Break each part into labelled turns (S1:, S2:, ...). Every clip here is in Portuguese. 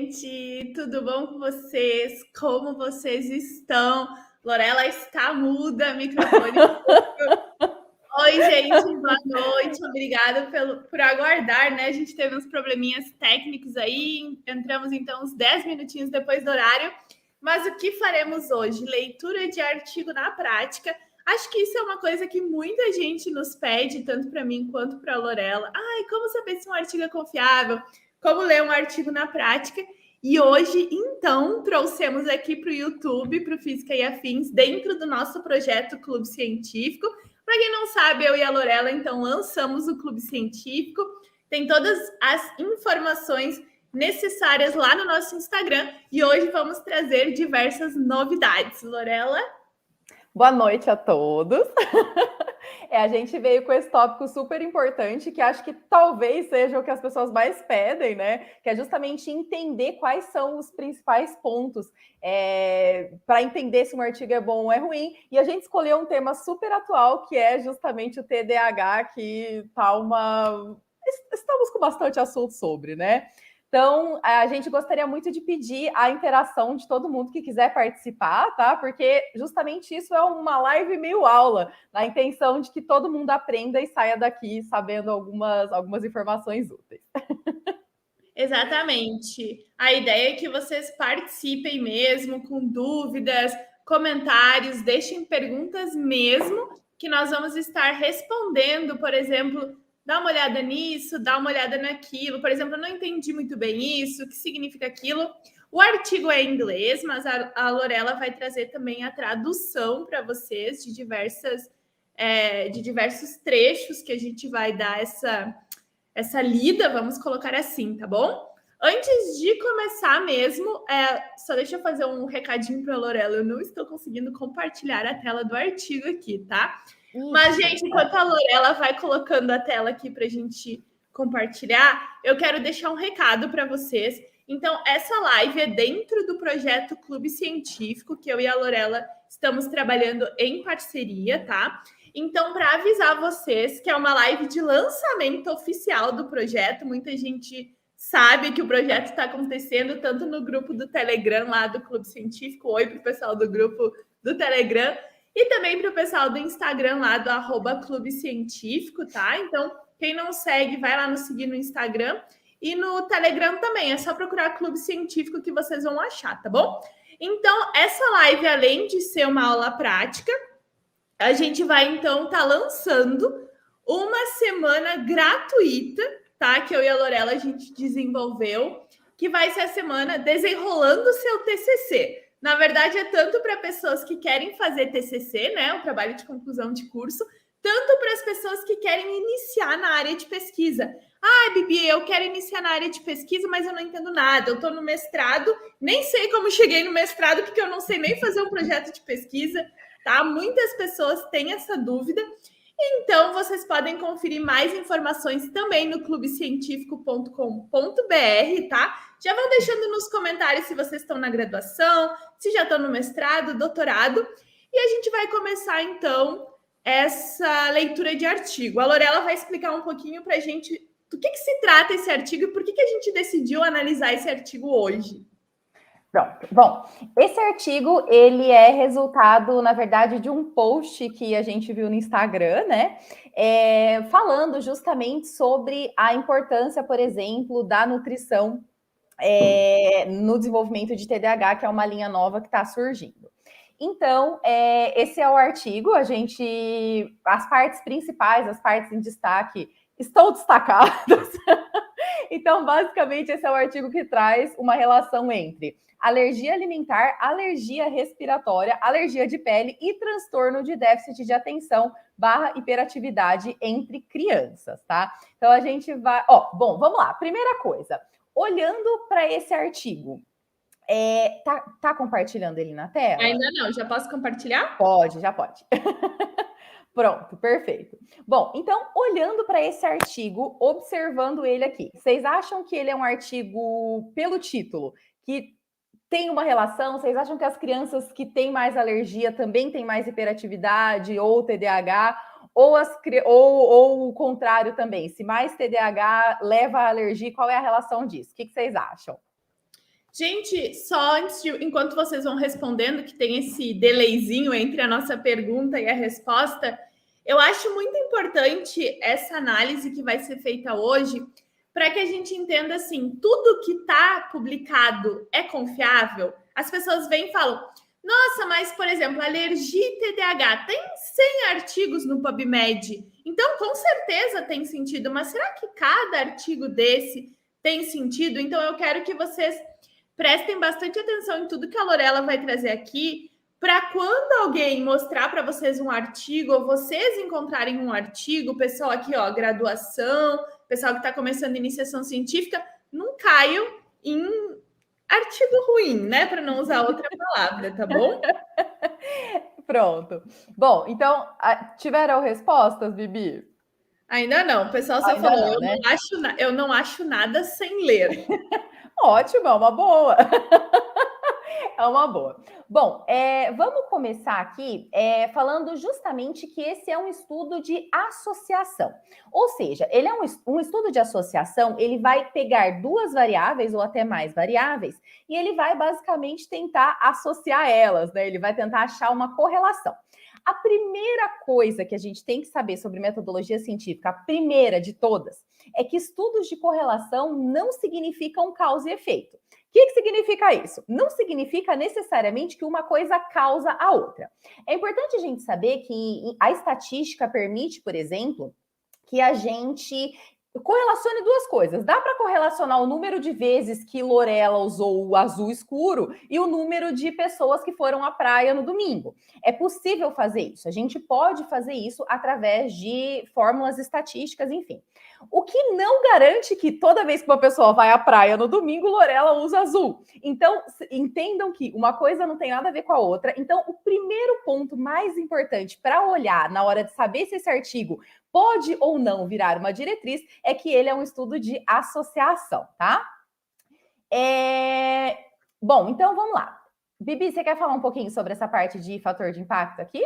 S1: gente! Tudo bom com vocês? Como vocês estão? Lorela está muda, microfone. Oi, gente, boa noite. Obrigada por aguardar, né? A gente teve uns probleminhas técnicos aí, entramos então uns 10 minutinhos depois do horário. Mas o que faremos hoje? Leitura de artigo na prática. Acho que isso é uma coisa que muita gente nos pede, tanto para mim quanto para a Lorela. Ai, como saber se um artigo é confiável? Como ler um artigo na prática? E hoje, então, trouxemos aqui para o YouTube, para o Física e Afins, dentro do nosso projeto Clube Científico. Para quem não sabe, eu e a Lorela, então, lançamos o Clube Científico. Tem todas as informações necessárias lá no nosso Instagram. E hoje vamos trazer diversas novidades. Lorela?
S2: Boa noite a todos. A gente veio com esse tópico super importante, que acho que talvez seja o que as pessoas mais pedem, né? Que é justamente entender quais são os principais pontos para entender se um artigo é bom ou é ruim. E a gente escolheu um tema super atual, que é justamente o TDAH, que estamos com bastante assunto sobre, né? Então, a gente gostaria muito de pedir a interação de todo mundo que quiser participar, tá? Porque justamente isso é uma live meio aula, na intenção de que todo mundo aprenda e saia daqui sabendo algumas informações úteis.
S1: Exatamente. A ideia é que vocês participem mesmo, com dúvidas, comentários, deixem perguntas mesmo, que nós vamos estar respondendo, por exemplo, dá uma olhada nisso, dá uma olhada naquilo. Por exemplo, eu não entendi muito bem isso, o que significa aquilo. O artigo é em inglês, mas a Lorela vai trazer também a tradução para vocês de diversos trechos que a gente vai dar essa lida, vamos colocar assim, tá bom? Antes de começar mesmo, só deixa eu fazer um recadinho para a Lorela. Eu não estou conseguindo compartilhar a tela do artigo aqui, tá? Mas, gente, enquanto a Lorela vai colocando a tela aqui para a gente compartilhar, eu quero deixar um recado para vocês. Então, essa live é dentro do projeto Clube Científico, que eu e a Lorela estamos trabalhando em parceria, tá? Então, para avisar vocês que é uma live de lançamento oficial do projeto, muita gente sabe que o projeto está acontecendo tanto no grupo do Telegram lá do Clube Científico. Oi para o pessoal do grupo do Telegram e também para o pessoal do Instagram lá do @Clube Científico, tá? Então, quem não segue, vai lá nos seguir no Instagram e no Telegram também. É só procurar Clube Científico que vocês vão achar, tá bom? Então, essa live, além de ser uma aula prática, a gente vai então estar lançando uma semana gratuita, tá? Que eu e a Lorela a gente desenvolveu, que vai ser a semana desenrolando o seu TCC. Na verdade, é tanto para pessoas que querem fazer TCC, né, o trabalho de conclusão de curso, tanto para as pessoas que querem iniciar na área de pesquisa. Ah, Bibi, eu quero iniciar na área de pesquisa, mas eu não entendo nada. Eu estou no mestrado, nem sei como cheguei no mestrado, porque eu não sei nem fazer um projeto de pesquisa. Tá? Muitas pessoas têm essa dúvida. Então, vocês podem conferir mais informações também no clubecientifico.com.br, tá? Já vão deixando nos comentários se vocês estão na graduação, se já estão no mestrado, doutorado. E a gente vai começar, então, essa leitura de artigo. A Lorela vai explicar um pouquinho para a gente do que se trata esse artigo e por que a gente decidiu analisar esse artigo hoje.
S2: Pronto. Bom, esse artigo, ele é resultado, na verdade, de um post que a gente viu no Instagram, né? Falando justamente sobre a importância, por exemplo, da nutrição no desenvolvimento de TDAH, que é uma linha nova que está surgindo. Então, esse é o artigo, as partes principais, as partes em destaque, estão destacadas. Então, basicamente, esse é o artigo que traz uma relação entre alergia alimentar, alergia respiratória, alergia de pele e transtorno de déficit de atenção / hiperatividade entre crianças, tá? Então, a gente vai... Bom, vamos lá. Primeira coisa, olhando para esse artigo, tá compartilhando ele na tela?
S1: Ainda não. Já posso compartilhar?
S2: Pode, já pode. Pronto, perfeito. Bom, então, olhando para esse artigo, observando ele aqui, vocês acham que ele é um artigo, pelo título, que tem uma relação? Vocês acham que as crianças que têm mais alergia também têm mais hiperatividade ou TDAH? Ou o contrário também? Se mais TDAH leva a alergia, qual é a relação disso? O que vocês acham?
S1: Gente, só enquanto vocês vão respondendo, que tem esse delayzinho entre a nossa pergunta e a resposta, eu acho muito importante essa análise que vai ser feita hoje, para que a gente entenda assim, tudo que está publicado é confiável. As pessoas vêm e falam, nossa, mas, por exemplo, alergia e TDAH, tem 100 artigos no PubMed, então com certeza tem sentido, mas será que cada artigo desse tem sentido? Então eu quero que vocês prestem bastante atenção em tudo que a Lorela vai trazer aqui, para quando alguém mostrar para vocês um artigo, ou vocês encontrarem um artigo, pessoal aqui, ó, graduação, pessoal que está começando iniciação científica, não caiam em artigo ruim, né? Para não usar outra palavra, tá bom?
S2: Pronto. Bom, então, tiveram respostas, Bibi?
S1: Ainda não. O pessoal só
S2: Ainda
S1: falou,
S2: não, né?
S1: eu não acho nada sem ler.
S2: Ótimo, é uma boa. É uma boa. Bom, vamos começar aqui falando justamente que esse é um estudo de associação. Ou seja, ele é um estudo de associação, ele vai pegar duas variáveis ou até mais variáveis e ele vai basicamente tentar associar elas, né? Ele vai tentar achar uma correlação. A primeira coisa que a gente tem que saber sobre metodologia científica, a primeira de todas, é que estudos de correlação não significam causa e efeito. O que significa isso? Não significa necessariamente que uma coisa causa a outra. É importante a gente saber que a estatística permite, por exemplo, que a gente correlacione duas coisas. Dá para correlacionar o número de vezes que Lorela usou o azul escuro e o número de pessoas que foram à praia no domingo. É possível fazer isso. A gente pode fazer isso através de fórmulas estatísticas, enfim. O que não garante que toda vez que uma pessoa vai à praia no domingo, Lorela usa azul. Então, entendam que uma coisa não tem nada a ver com a outra. Então, o primeiro ponto mais importante para olhar na hora de saber se esse artigo pode ou não virar uma diretriz é que ele é um estudo de associação, tá? Bom, então vamos lá. Bibi, você quer falar um pouquinho sobre essa parte de fator de impacto aqui?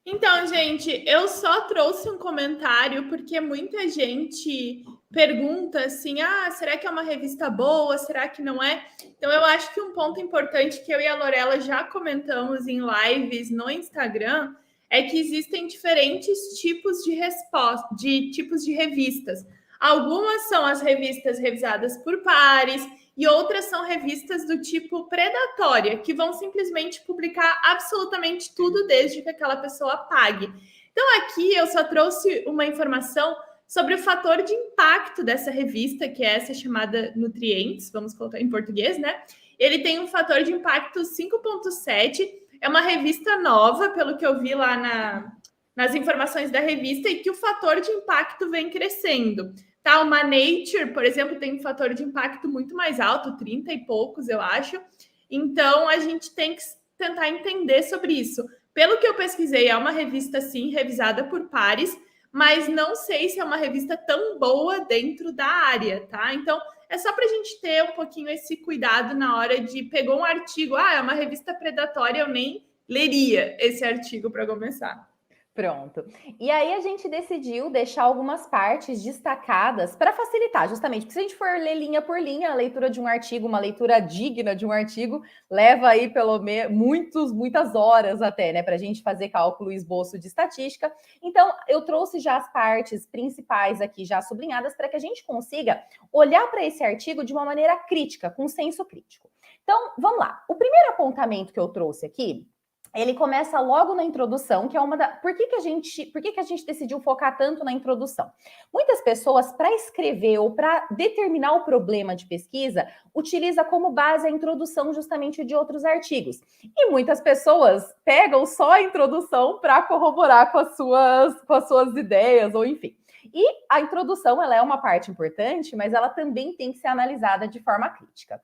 S1: Então, gente, eu só trouxe um comentário porque muita gente pergunta assim: será que é uma revista boa? Será que não é? Então, eu acho que um ponto importante que eu e a Lorela já comentamos em lives no Instagram é que existem diferentes tipos de resposta, de tipos de revistas. Algumas são as revistas revisadas por pares, e outras são revistas do tipo predatória, que vão simplesmente publicar absolutamente tudo desde que aquela pessoa pague. Então, aqui eu só trouxe uma informação sobre o fator de impacto dessa revista, que é essa chamada Nutrientes, vamos colocar em português, né? Ele tem um fator de impacto 5,7, é uma revista nova, pelo que eu vi lá nas informações da revista, e que o fator de impacto vem crescendo. Tá, uma Nature, por exemplo, tem um fator de impacto muito mais alto, 30 e poucos, eu acho. Então, a gente tem que tentar entender sobre isso. Pelo que eu pesquisei, é uma revista, sim, revisada por pares, mas não sei se é uma revista tão boa dentro da área, tá? Então, é só para a gente ter um pouquinho esse cuidado na hora de pegou um artigo, é uma revista predatória, eu nem leria esse artigo para começar.
S2: Pronto. E aí a gente decidiu deixar algumas partes destacadas para facilitar, justamente, porque se a gente for ler linha por linha, a leitura de um artigo, uma leitura digna de um artigo, leva aí pelo menos muitas horas até, né, para a gente fazer cálculo e esboço de estatística. Então, eu trouxe já as partes principais aqui já sublinhadas para que a gente consiga olhar para esse artigo de uma maneira crítica, com senso crítico. Então, vamos lá. O primeiro apontamento que eu trouxe aqui, ele começa logo na introdução, que é uma da... Por que a gente decidiu focar tanto na introdução? Muitas pessoas, para escrever ou para determinar o problema de pesquisa, utiliza como base a introdução justamente de outros artigos. E muitas pessoas pegam só a introdução para corroborar com as suas ideias, ou enfim. E a introdução, ela é uma parte importante, mas ela também tem que ser analisada de forma crítica.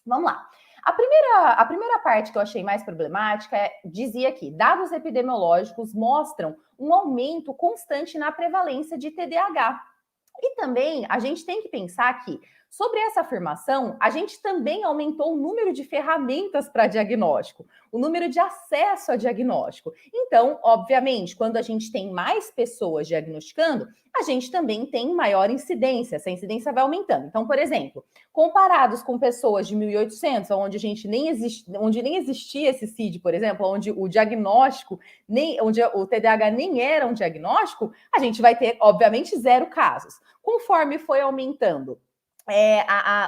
S2: Vamos lá. A primeira parte que eu achei mais problemática dizia aqui, dados epidemiológicos mostram um aumento constante na prevalência de TDAH. E também a gente tem que pensar que, sobre essa afirmação, a gente também aumentou o número de ferramentas para diagnóstico, o número de acesso a diagnóstico. Então, obviamente, quando a gente tem mais pessoas diagnosticando, a gente também tem maior incidência, essa incidência vai aumentando. Então, por exemplo, comparados com pessoas de 1800, onde onde nem existia esse CID, por exemplo, onde o diagnóstico, onde o TDAH nem era um diagnóstico, a gente vai ter, obviamente, 0 casos. Conforme foi aumentando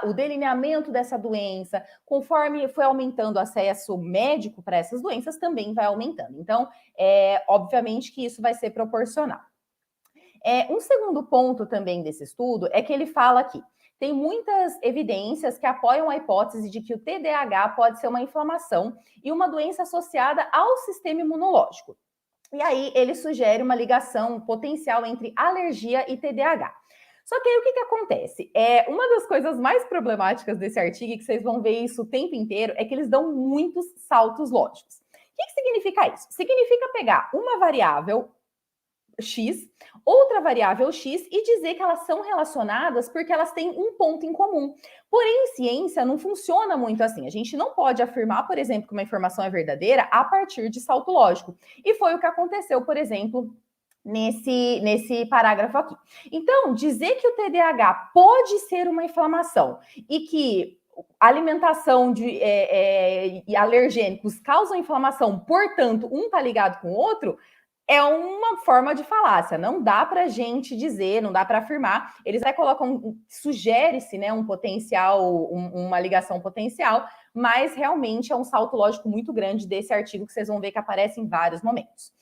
S2: o delineamento dessa doença, conforme foi aumentando o acesso médico para essas doenças, também vai aumentando. Então, obviamente que isso vai ser proporcional. Um segundo ponto também desse estudo é que ele fala aqui, tem muitas evidências que apoiam a hipótese de que o TDAH pode ser uma inflamação e uma doença associada ao sistema imunológico. E aí ele sugere uma ligação potencial entre alergia e TDAH. Só que aí o que acontece? Uma das coisas mais problemáticas desse artigo, e que vocês vão ver isso o tempo inteiro, é que eles dão muitos saltos lógicos. O que significa isso? Significa pegar uma variável X, outra variável X e dizer que elas são relacionadas porque elas têm um ponto em comum. Porém, em ciência não funciona muito assim. A gente não pode afirmar, por exemplo, que uma informação é verdadeira a partir de salto lógico. E foi o que aconteceu, por exemplo, nesse parágrafo aqui. Então, dizer que o TDAH pode ser uma inflamação e que alimentação e alergênicos causam inflamação, portanto, um está ligado com o outro, é uma forma de falácia. Não dá para a gente dizer, não dá para afirmar. Eles aí colocam, sugere-se, né, um potencial, uma ligação potencial, mas realmente é um salto lógico muito grande desse artigo que vocês vão ver que aparece em vários momentos.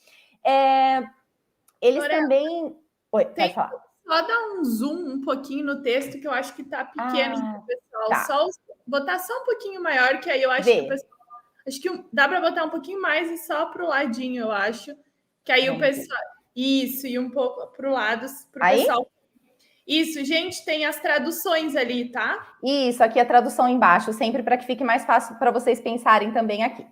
S2: Eles também... Oi, pode falar.
S1: Só dar um zoom um pouquinho no texto, que eu acho que está pequeno para o pessoal.
S2: Tá.
S1: Só botar só um pouquinho maior, que aí eu acho que o pessoal... Acho que dá para botar um pouquinho mais e só para o ladinho, eu acho. Que aí o pessoal... Isso, e um pouco para o lado, para o pessoal... Isso, gente, tem as traduções ali, tá?
S2: Isso, aqui a tradução embaixo, sempre para que fique mais fácil para vocês pensarem também aqui.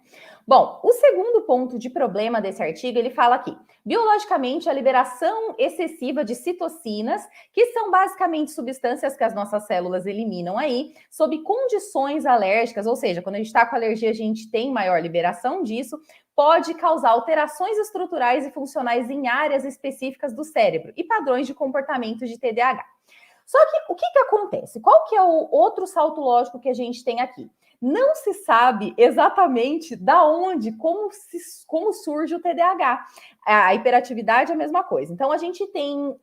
S2: Bom, o segundo ponto de problema desse artigo, ele fala aqui, biologicamente, a liberação excessiva de citocinas, que são basicamente substâncias que as nossas células eliminam aí, sob condições alérgicas, ou seja, quando a gente está com alergia, a gente tem maior liberação disso, pode causar alterações estruturais e funcionais em áreas específicas do cérebro e padrões de comportamento de TDAH. Só que o que acontece? Qual que é o outro salto lógico que a gente tem aqui? Não se sabe exatamente da onde, como surge o TDAH. A hiperatividade é a mesma coisa. Então, a gente tem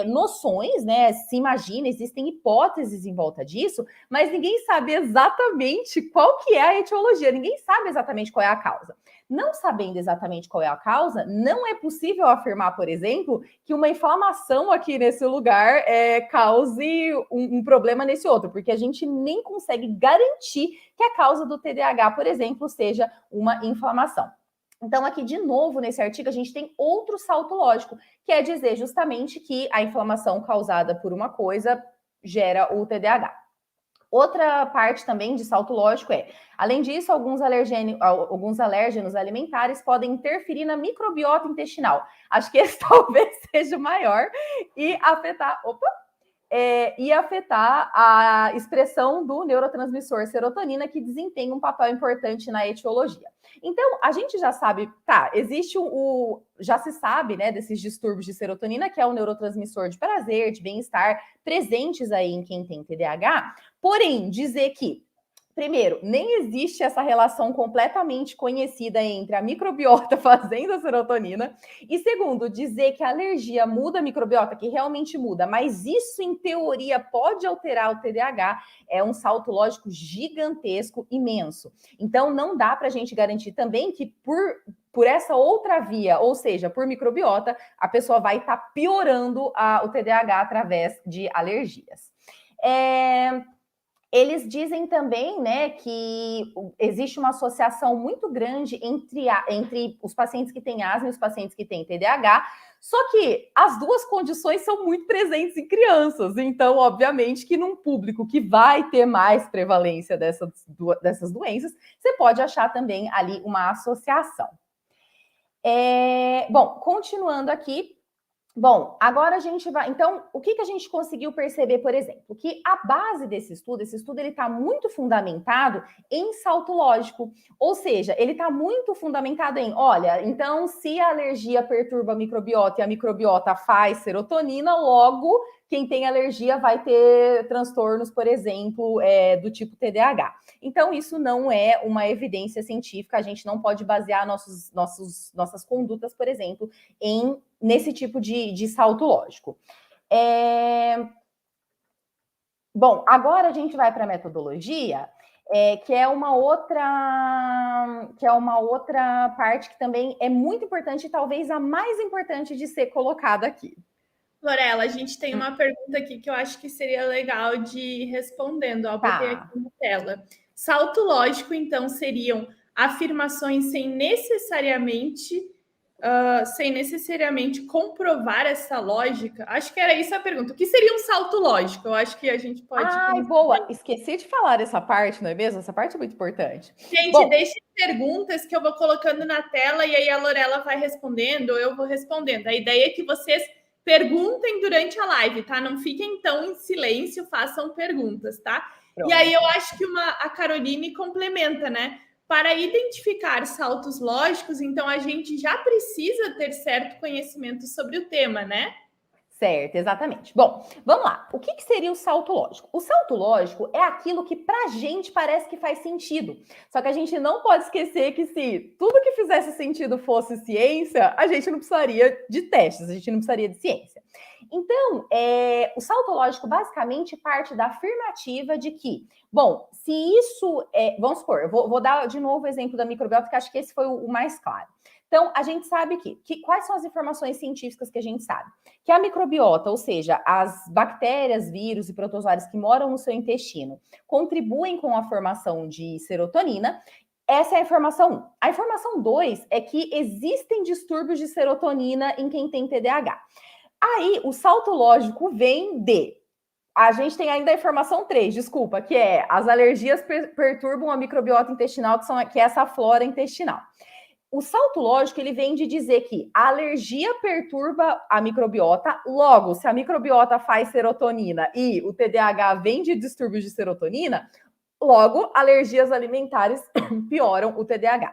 S2: noções, né? Se imagina, existem hipóteses em volta disso, mas ninguém sabe exatamente qual que é a etiologia, ninguém sabe exatamente qual é a causa. Não sabendo exatamente qual é a causa, não é possível afirmar, por exemplo, que uma inflamação aqui nesse lugar cause um problema nesse outro, porque a gente nem consegue garantir que a causa do TDAH, por exemplo, seja uma inflamação. Então, aqui, de novo, nesse artigo, a gente tem outro salto lógico, que é dizer justamente que a inflamação causada por uma coisa gera o TDAH. Outra parte também de salto lógico além disso, alguns alérgenos alimentares podem interferir na microbiota intestinal. Acho que esse talvez seja o maior e afetar a expressão do neurotransmissor serotonina, que desempenha um papel importante na etiologia. Então, a gente já sabe, já se sabe, né, desses distúrbios de serotonina, que é o neurotransmissor de prazer, de bem-estar, presentes aí em quem tem TDAH, porém, dizer que primeiro, nem existe essa relação completamente conhecida entre a microbiota fazendo a serotonina. E segundo, dizer que a alergia muda a microbiota, que realmente muda, mas isso, em teoria, pode alterar o TDAH, é um salto lógico gigantesco, imenso. Então, não dá para a gente garantir também que por essa outra via, ou seja, por microbiota, a pessoa vai estar piorando o TDAH através de alergias. Eles dizem também, né, que existe uma associação muito grande entre os pacientes que têm asma e os pacientes que têm TDAH, só que as duas condições são muito presentes em crianças. Então, obviamente, que num público que vai ter mais prevalência dessas doenças, você pode achar também ali uma associação. Bom, continuando aqui, Bom, agora a gente vai. Então, o que a gente conseguiu perceber, por exemplo? Que a base esse estudo ele está muito fundamentado em salto lógico. Ou seja, ele está muito fundamentado em, olha, então, se a alergia perturba a microbiota e a microbiota faz serotonina, logo quem tem alergia vai ter transtornos, por exemplo, do tipo TDAH. Então, isso não é uma evidência científica, a gente não pode basear nossas condutas, por exemplo, nesse tipo de salto lógico. Bom, agora a gente vai para a metodologia, que é uma outra parte que também é muito importante, e talvez a mais importante de ser colocada aqui.
S1: Lorela, a gente tem uma pergunta aqui que eu acho que seria legal de ir respondendo. Ó, botei aqui na tela. Salto lógico, então, seriam afirmações sem necessariamente comprovar essa lógica? Acho que era isso a pergunta. O que seria um salto lógico? Eu acho que a gente pode...
S2: Ai, boa! Esqueci de falar essa parte, não é mesmo? Essa parte é muito importante.
S1: Gente, deixem perguntas que eu vou colocando na tela e aí a Lorela vai respondendo ou eu vou respondendo. A ideia é que vocês perguntem durante a live, tá? Não fiquem tão em silêncio, façam perguntas, tá? Pronto. E aí eu acho que a Caroline complementa, né? Para identificar saltos lógicos, então a gente já precisa ter certo conhecimento sobre o tema, né?
S2: Certo, exatamente. Bom, vamos lá. O que seria o salto lógico? O salto lógico é aquilo que pra gente parece que faz sentido. Só que a gente não pode esquecer que se tudo que fizesse sentido fosse ciência, a gente não precisaria de testes, a gente não precisaria de ciência. Então, o salto lógico basicamente parte da afirmativa de que, bom, se isso vamos supor, eu vou dar de novo o exemplo da microbiota, que acho que esse foi o mais claro. Então, a gente sabe que quais são as informações científicas que a gente sabe? Que a microbiota, ou seja, as bactérias, vírus e protozoários que moram no seu intestino, contribuem com a formação de serotonina. Essa é a informação 1. A informação 2 é que existem distúrbios de serotonina em quem tem TDAH. Aí, o salto lógico vem de... A gente tem ainda a informação 3, desculpa, que é as alergias perturbam a microbiota intestinal, que é essa flora intestinal. O salto lógico, ele vem de dizer que a alergia perturba a microbiota, logo, se a microbiota faz serotonina e o TDAH vem de distúrbios de serotonina, logo, alergias alimentares pioram o TDAH.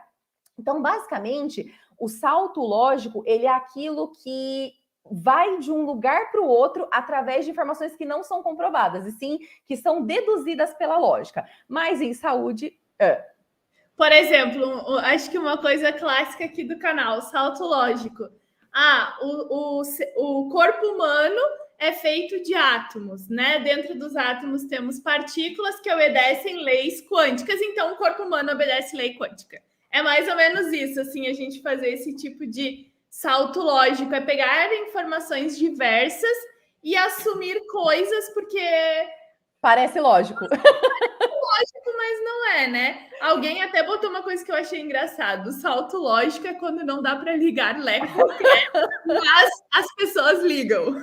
S2: Então, basicamente, o salto lógico, ele é aquilo que vai de um lugar para o outro através de informações que não são comprovadas, e sim que são deduzidas pela lógica. Mas em saúde...
S1: Por exemplo, acho que uma coisa clássica aqui do canal, salto lógico. O corpo humano é feito de átomos, né? Dentro dos átomos temos partículas que obedecem leis quânticas, então o corpo humano obedece lei quântica. É mais ou menos isso, assim, a gente fazer esse tipo de salto lógico, é pegar informações diversas e assumir coisas porque...
S2: Parece lógico.
S1: Lógico, mas não é, né? Alguém até botou uma coisa que eu achei engraçado. O salto lógico é quando não dá para ligar Lé com Lé, mas as pessoas ligam.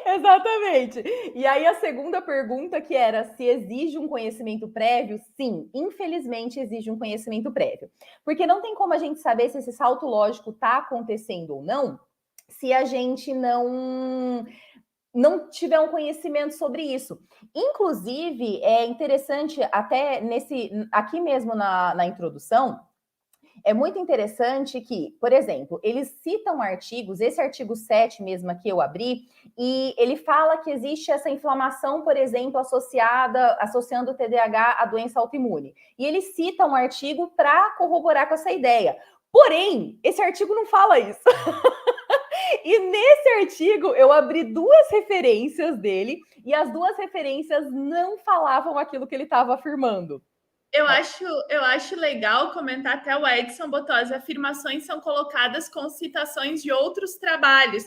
S2: Exatamente. E aí a segunda pergunta que era se exige um conhecimento prévio, sim, infelizmente exige um conhecimento prévio. Porque não tem como a gente saber se esse salto lógico está acontecendo ou não, se a gente não tiver um conhecimento sobre isso. Inclusive, é interessante, até aqui mesmo na introdução, é muito interessante que, por exemplo, eles citam artigos, esse artigo 7 mesmo aqui eu abri, e ele fala que existe essa inflamação, por exemplo, associando o TDAH à doença autoimune. E ele cita um artigo para corroborar com essa ideia. Porém, esse artigo não fala isso. E nesse artigo eu abri 2 referências dele e as 2 referências não falavam aquilo que ele estava afirmando.
S1: Eu acho legal comentar, até o Edson botou, as afirmações são colocadas com citações de outros trabalhos.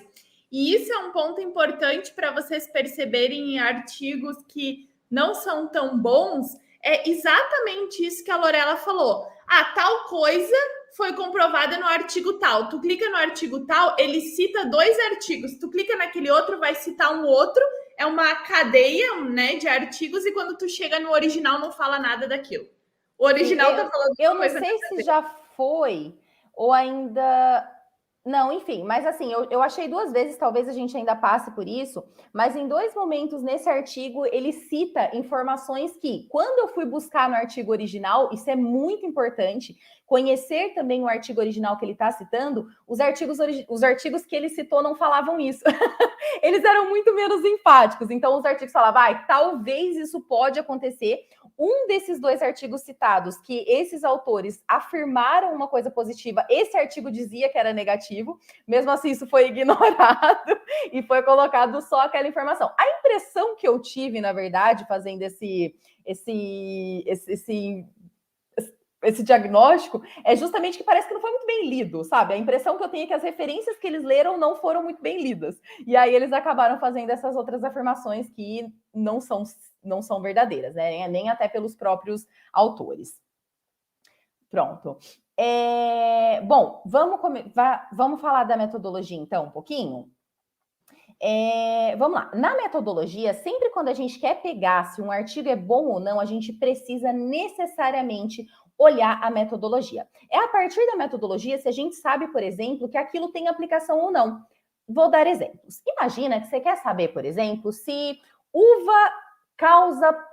S1: E isso é um ponto importante para vocês perceberem em artigos que não são tão bons. É exatamente isso que a Lorela falou. Tal coisa foi comprovada no artigo tal. Tu clica no artigo tal, ele cita 2 artigos. Tu clica naquele outro, vai citar um outro. É uma cadeia, né, de artigos, e quando tu chega no original não fala nada daquilo. O original tá falando...
S2: Eu não sei se já foi ou ainda... Não, enfim, mas assim, eu achei 2 vezes, talvez a gente ainda passe por isso, mas em 2 momentos nesse artigo ele cita informações que, quando eu fui buscar no artigo original, isso é muito importante, conhecer também o artigo original que ele está citando, os artigos que ele citou não falavam isso. Eles eram muito menos enfáticos, então os artigos falavam, talvez isso pode acontecer. Um desses 2 artigos citados, que esses autores afirmaram uma coisa positiva, esse artigo dizia que era negativo, mesmo assim isso foi ignorado e foi colocado só aquela informação. A impressão que eu tive, na verdade, fazendo esse diagnóstico é justamente que parece que não foi muito bem lido, sabe? A impressão que eu tenho é que as referências que eles leram não foram muito bem lidas. E aí eles acabaram fazendo essas outras afirmações que não são verdadeiras, né? Nem até pelos próprios autores. Pronto. Bom, vamos falar da metodologia, então, um pouquinho? Vamos lá. Na metodologia, sempre quando a gente quer pegar se um artigo é bom ou não, a gente precisa necessariamente olhar a metodologia. É a partir da metodologia se a gente sabe, por exemplo, que aquilo tem aplicação ou não. Vou dar exemplos. Imagina que você quer saber, por exemplo, se uva causa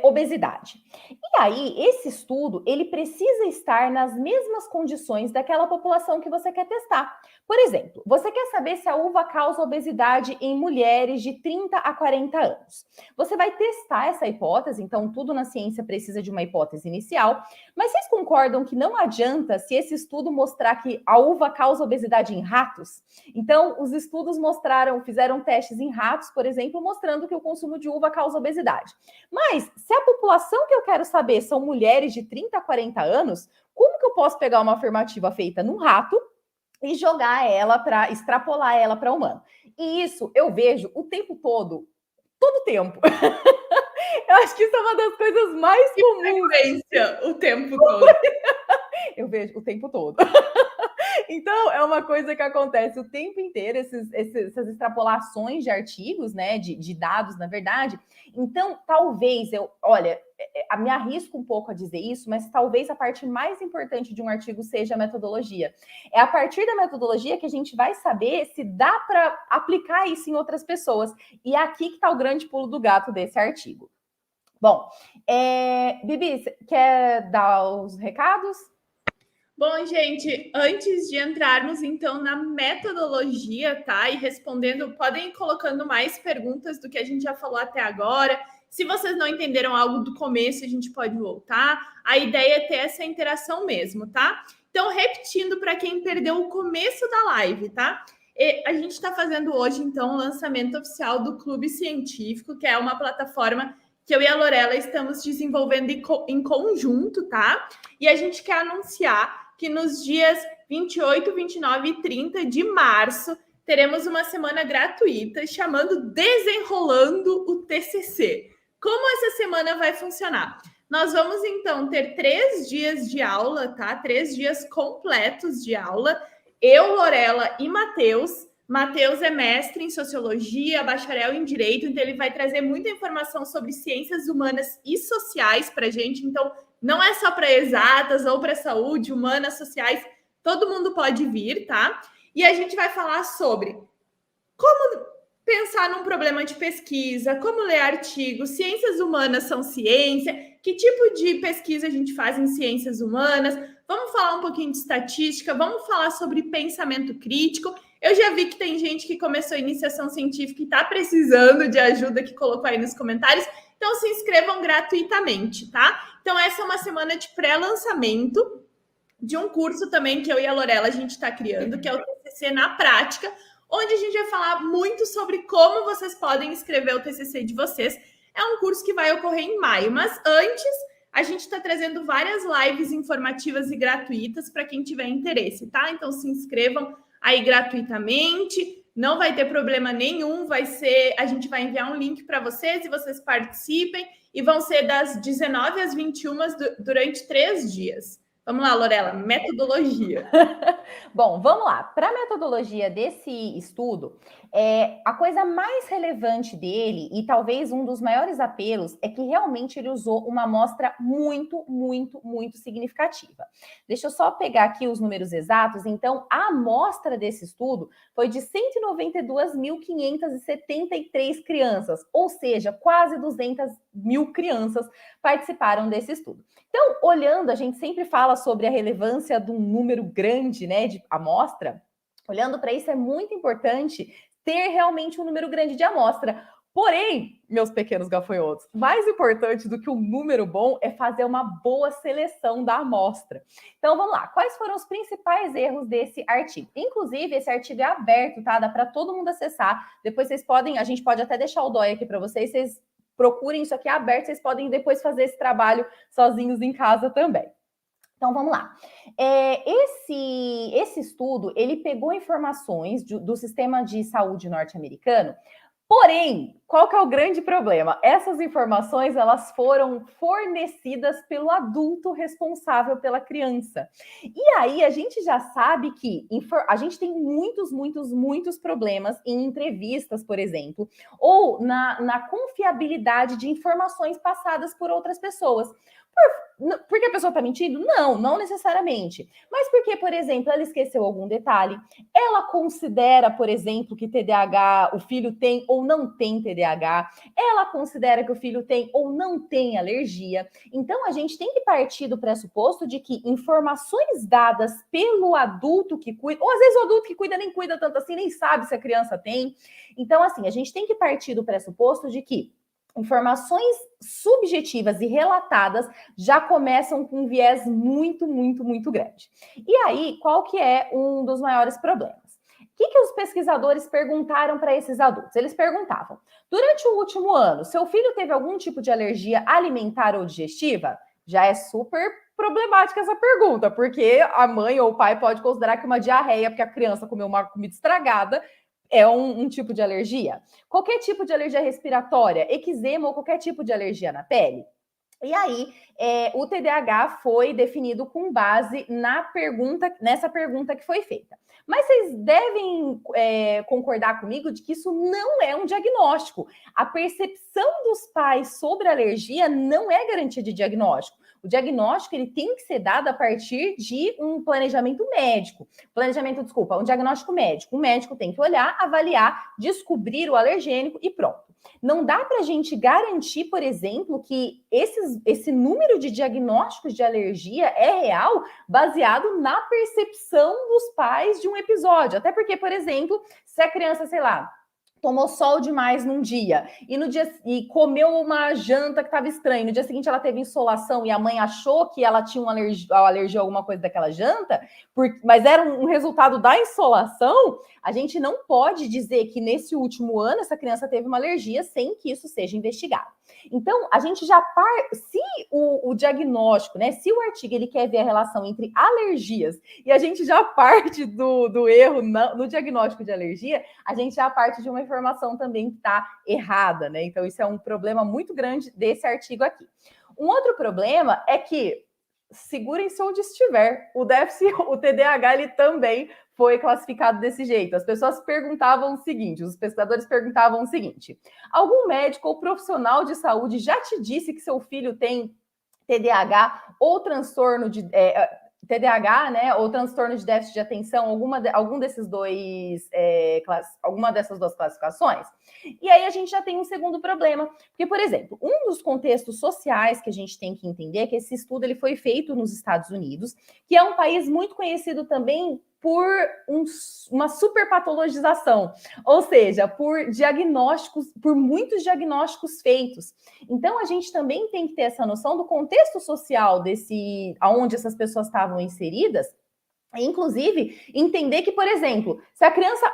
S2: obesidade. E aí, esse estudo, ele precisa estar nas mesmas condições daquela população que você quer testar. Por exemplo, você quer saber se a uva causa obesidade em mulheres de 30 a 40 anos. Você vai testar essa hipótese, então tudo na ciência precisa de uma hipótese inicial, mas vocês concordam que não adianta se esse estudo mostrar que a uva causa obesidade em ratos? Então, os estudos fizeram testes em ratos, por exemplo, mostrando que o consumo de uva causa obesidade. Mas se a população que eu quero saber são mulheres de 30 a 40 anos, como que eu posso pegar uma afirmativa feita num rato e extrapolar ela para humano? E isso eu vejo o tempo todo tempo. Eu acho que isso é uma das coisas mais comuns.
S1: Frequência, o tempo todo.
S2: Eu vejo o tempo todo. Então, é uma coisa que acontece o tempo inteiro, essas extrapolações de artigos, né, de dados, na verdade. Então, talvez eu me arrisco um pouco a dizer isso, mas talvez a parte mais importante de um artigo seja a metodologia. É a partir da metodologia que a gente vai saber se dá para aplicar isso em outras pessoas. E é aqui que está o grande pulo do gato desse artigo. Bom, Bibi, quer dar os recados?
S1: Bom, gente, antes de entrarmos então na metodologia, tá? E respondendo, podem ir colocando mais perguntas do que a gente já falou até agora. Se vocês não entenderam algo do começo, a gente pode voltar. A ideia é ter essa interação mesmo, tá? Então, repetindo para quem perdeu o começo da live, tá? A gente está fazendo hoje, então, o lançamento oficial do Clube Científico, que é uma plataforma que eu e a Lorela estamos desenvolvendo em conjunto, tá? E a gente quer anunciar que nos dias 28, 29 e 30 de março teremos uma semana gratuita chamando Desenrolando o TCC. Como essa semana vai funcionar? Nós vamos, então, ter 3 dias de aula, tá? 3 dias completos de aula. Eu, Lorela e Matheus. Matheus é mestre em Sociologia, bacharel em Direito, então ele vai trazer muita informação sobre ciências humanas e sociais para a gente. Então, não é só para exatas ou para saúde, humanas, sociais, todo mundo pode vir, tá? E a gente vai falar sobre como pensar num problema de pesquisa, como ler artigos, ciências humanas são ciência, que tipo de pesquisa a gente faz em ciências humanas, vamos falar um pouquinho de estatística, vamos falar sobre pensamento crítico. Eu já vi que tem gente que começou a iniciação científica e está precisando de ajuda, que colocou aí nos comentários. Então, se inscrevam gratuitamente, tá? Então, essa é uma semana de pré-lançamento de um curso também que eu e a Lorela a gente está criando, que é o TCC na Prática, onde a gente vai falar muito sobre como vocês podem escrever o TCC de vocês. É um curso que vai ocorrer em maio, mas antes a gente está trazendo várias lives informativas e gratuitas para quem tiver interesse, tá? Então se inscrevam aí gratuitamente, não vai ter problema nenhum, a gente vai enviar um link para vocês e vocês participem, e vão ser das 19 às 21 durante 3 dias. Vamos lá, Lorela, metodologia.
S2: Bom, vamos lá. Para a metodologia desse estudo, A coisa mais relevante dele, e talvez um dos maiores apelos, é que realmente ele usou uma amostra muito, muito, muito significativa. Deixa eu só pegar aqui os números exatos. Então, a amostra desse estudo foi de 192.573 crianças, ou seja, quase 200 mil crianças participaram desse estudo. Então, olhando, a gente sempre fala sobre a relevância de um número grande, né, de amostra. Olhando para isso, é muito importante ter realmente um número grande de amostra. Porém, meus pequenos gafanhotos, mais importante do que um número bom é fazer uma boa seleção da amostra. Então, vamos lá. Quais foram os principais erros desse artigo? Inclusive, esse artigo é aberto, tá? Dá para todo mundo acessar. Depois vocês podem, a gente pode até deixar o dói aqui para vocês, vocês procurem isso aqui aberto, vocês podem depois fazer esse trabalho sozinhos em casa também. Então, vamos lá. Esse estudo, ele pegou informações do sistema de saúde norte-americano, porém, qual que é o grande problema? Essas informações, elas foram fornecidas pelo adulto responsável pela criança. E aí, a gente já sabe que a gente tem muitos problemas em entrevistas, por exemplo, ou na confiabilidade de informações passadas por outras pessoas. Porque a pessoa está mentindo? Não necessariamente. Mas porque, por exemplo, ela esqueceu algum detalhe, ela considera, por exemplo, que TDAH o filho tem ou não tem TDAH, ela considera que o filho tem ou não tem alergia. Então, a gente tem que partir do pressuposto de que informações dadas pelo adulto que cuida, ou às vezes o adulto que cuida nem cuida tanto assim, nem sabe se a criança tem. Então, assim, a gente tem que partir do pressuposto de que informações subjetivas e relatadas já começam com um viés muito grande. E aí, qual que é um dos maiores problemas? O que os pesquisadores perguntaram para esses adultos? Eles perguntavam, durante o último ano, seu filho teve algum tipo de alergia alimentar ou digestiva? Já é super problemática essa pergunta, porque a mãe ou o pai pode considerar que uma diarreia, porque a criança comeu uma comida estragada, é um tipo de alergia. Qualquer tipo de alergia respiratória, eczema ou qualquer tipo de alergia na pele. E aí, o TDAH foi definido com base nessa pergunta que foi feita. Mas vocês devem concordar comigo de que isso não é um diagnóstico. A percepção dos pais sobre alergia não é garantia de diagnóstico. O diagnóstico ele tem que ser dado a partir de um planejamento médico. Um diagnóstico médico. O médico tem que olhar, avaliar, descobrir o alergênico e pronto. Não dá para a gente garantir, por exemplo, que esse número de diagnósticos de alergia é real baseado na percepção dos pais de um episódio. Até porque, por exemplo, se a criança, sei lá, tomou sol demais num dia e comeu uma janta que estava estranha, no dia seguinte ela teve insolação e a mãe achou que ela tinha uma alergia a alguma coisa daquela janta, mas era um resultado da insolação, a gente não pode dizer que nesse último ano essa criança teve uma alergia sem que isso seja investigado. Então, a gente já se o diagnóstico, né, se o artigo ele quer ver a relação entre alergias e a gente já parte do erro no diagnóstico de alergia, a gente já parte de uma informação também que está errada, né? Então, isso é um problema muito grande desse artigo aqui. Um outro problema é que, segurem-se onde estiver, o TDAH, ele também foi classificado desse jeito. As pessoas perguntavam o seguinte, os pesquisadores perguntavam o seguinte, algum médico ou profissional de saúde já te disse que seu filho tem TDAH ou transtorno de... TDAH, né, ou transtorno de déficit de atenção, alguma dessas duas classificações? E aí a gente já tem um segundo problema, porque, por exemplo, um dos contextos sociais que a gente tem que entender é que esse estudo ele foi feito nos Estados Unidos, que é um país muito conhecido também por uma superpatologização, ou seja, por muitos diagnósticos feitos. Então, a gente também tem que ter essa noção do contexto social aonde essas pessoas estavam inseridas, inclusive, entender que, por exemplo, se a criança...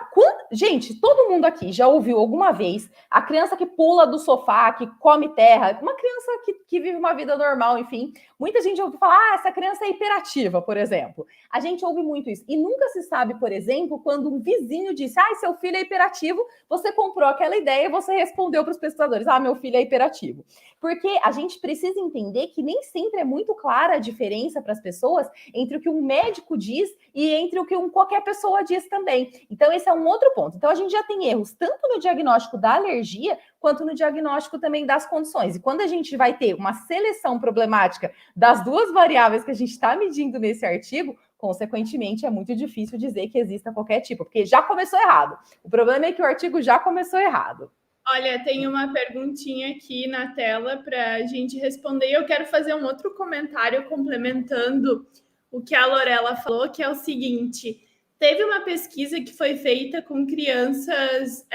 S2: Gente, todo mundo aqui já ouviu alguma vez a criança que pula do sofá, que come terra, uma criança que vive uma vida normal, enfim. Muita gente ouve falar, essa criança é hiperativa, por exemplo. A gente ouve muito isso. E nunca se sabe, por exemplo, quando um vizinho disse, seu filho é hiperativo, você comprou aquela ideia e você respondeu para os pesquisadores, meu filho é hiperativo. Porque a gente precisa entender que nem sempre é muito clara a diferença para as pessoas entre o que um médico diz e entre o que qualquer pessoa diz também. Então, esse é um outro ponto. Então, a gente já tem erros tanto no diagnóstico da alergia, quanto no diagnóstico também das condições. E quando a gente vai ter uma seleção problemática das duas variáveis que a gente está medindo nesse artigo, consequentemente, é muito difícil dizer que exista qualquer tipo, porque já começou errado. O problema é que o artigo já começou errado.
S1: Olha, tem uma perguntinha aqui na tela para a gente responder. Eu quero fazer um outro comentário complementando o que a Lorela falou, que é o seguinte: teve uma pesquisa que foi feita com crianças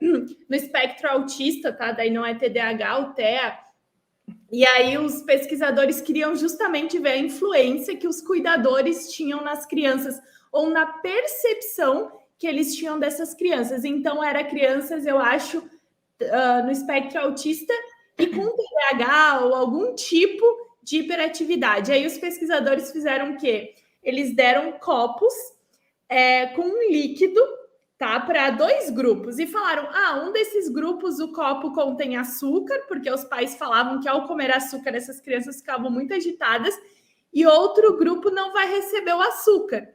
S1: no espectro autista, tá? Daí não é TDAH, o TEA. E aí os pesquisadores queriam justamente ver a influência que os cuidadores tinham nas crianças ou na percepção que eles tinham dessas crianças. Então, era crianças, eu acho, no espectro autista e com TDAH ou algum tipo de hiperatividade. Aí os pesquisadores fizeram o quê? Eles deram copos com um líquido, tá, para 2 grupos e falaram: um desses grupos o copo contém açúcar, porque os pais falavam que ao comer açúcar essas crianças ficavam muito agitadas, e outro grupo não vai receber o açúcar.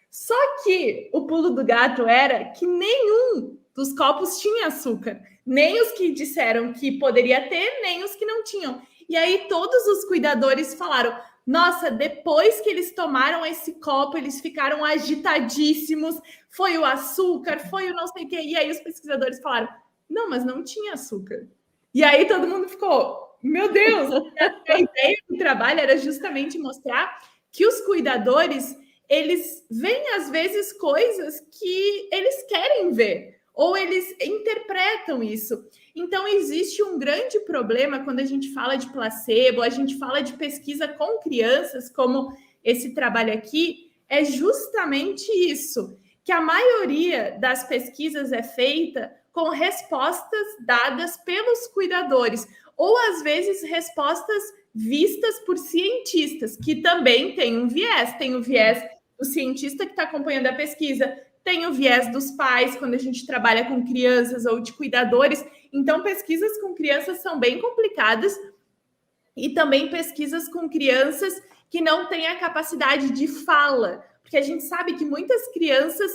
S1: Só que o pulo do gato era que nenhum dos copos tinha açúcar, nem os que disseram que poderia ter, nem os que não tinham. E aí todos os cuidadores falaram: nossa, depois que eles tomaram esse copo, eles ficaram agitadíssimos, foi o açúcar, foi o não sei o quê. E aí os pesquisadores falaram: não, mas não tinha açúcar. E aí todo mundo ficou: meu Deus! A ideia do trabalho era justamente mostrar que os cuidadores, eles veem às vezes coisas que eles querem ver, ou eles interpretam isso. Então, existe um grande problema quando a gente fala de placebo, a gente fala de pesquisa com crianças, como esse trabalho aqui, é justamente isso, que a maioria das pesquisas é feita com respostas dadas pelos cuidadores, ou às vezes respostas vistas por cientistas, que também tem um viés, tem o viés do cientista que está acompanhando a pesquisa, tem o viés dos pais, quando a gente trabalha com crianças ou de cuidadores. Então, pesquisas com crianças são bem complicadas e também pesquisas com crianças que não têm a capacidade de fala, porque a gente sabe que muitas crianças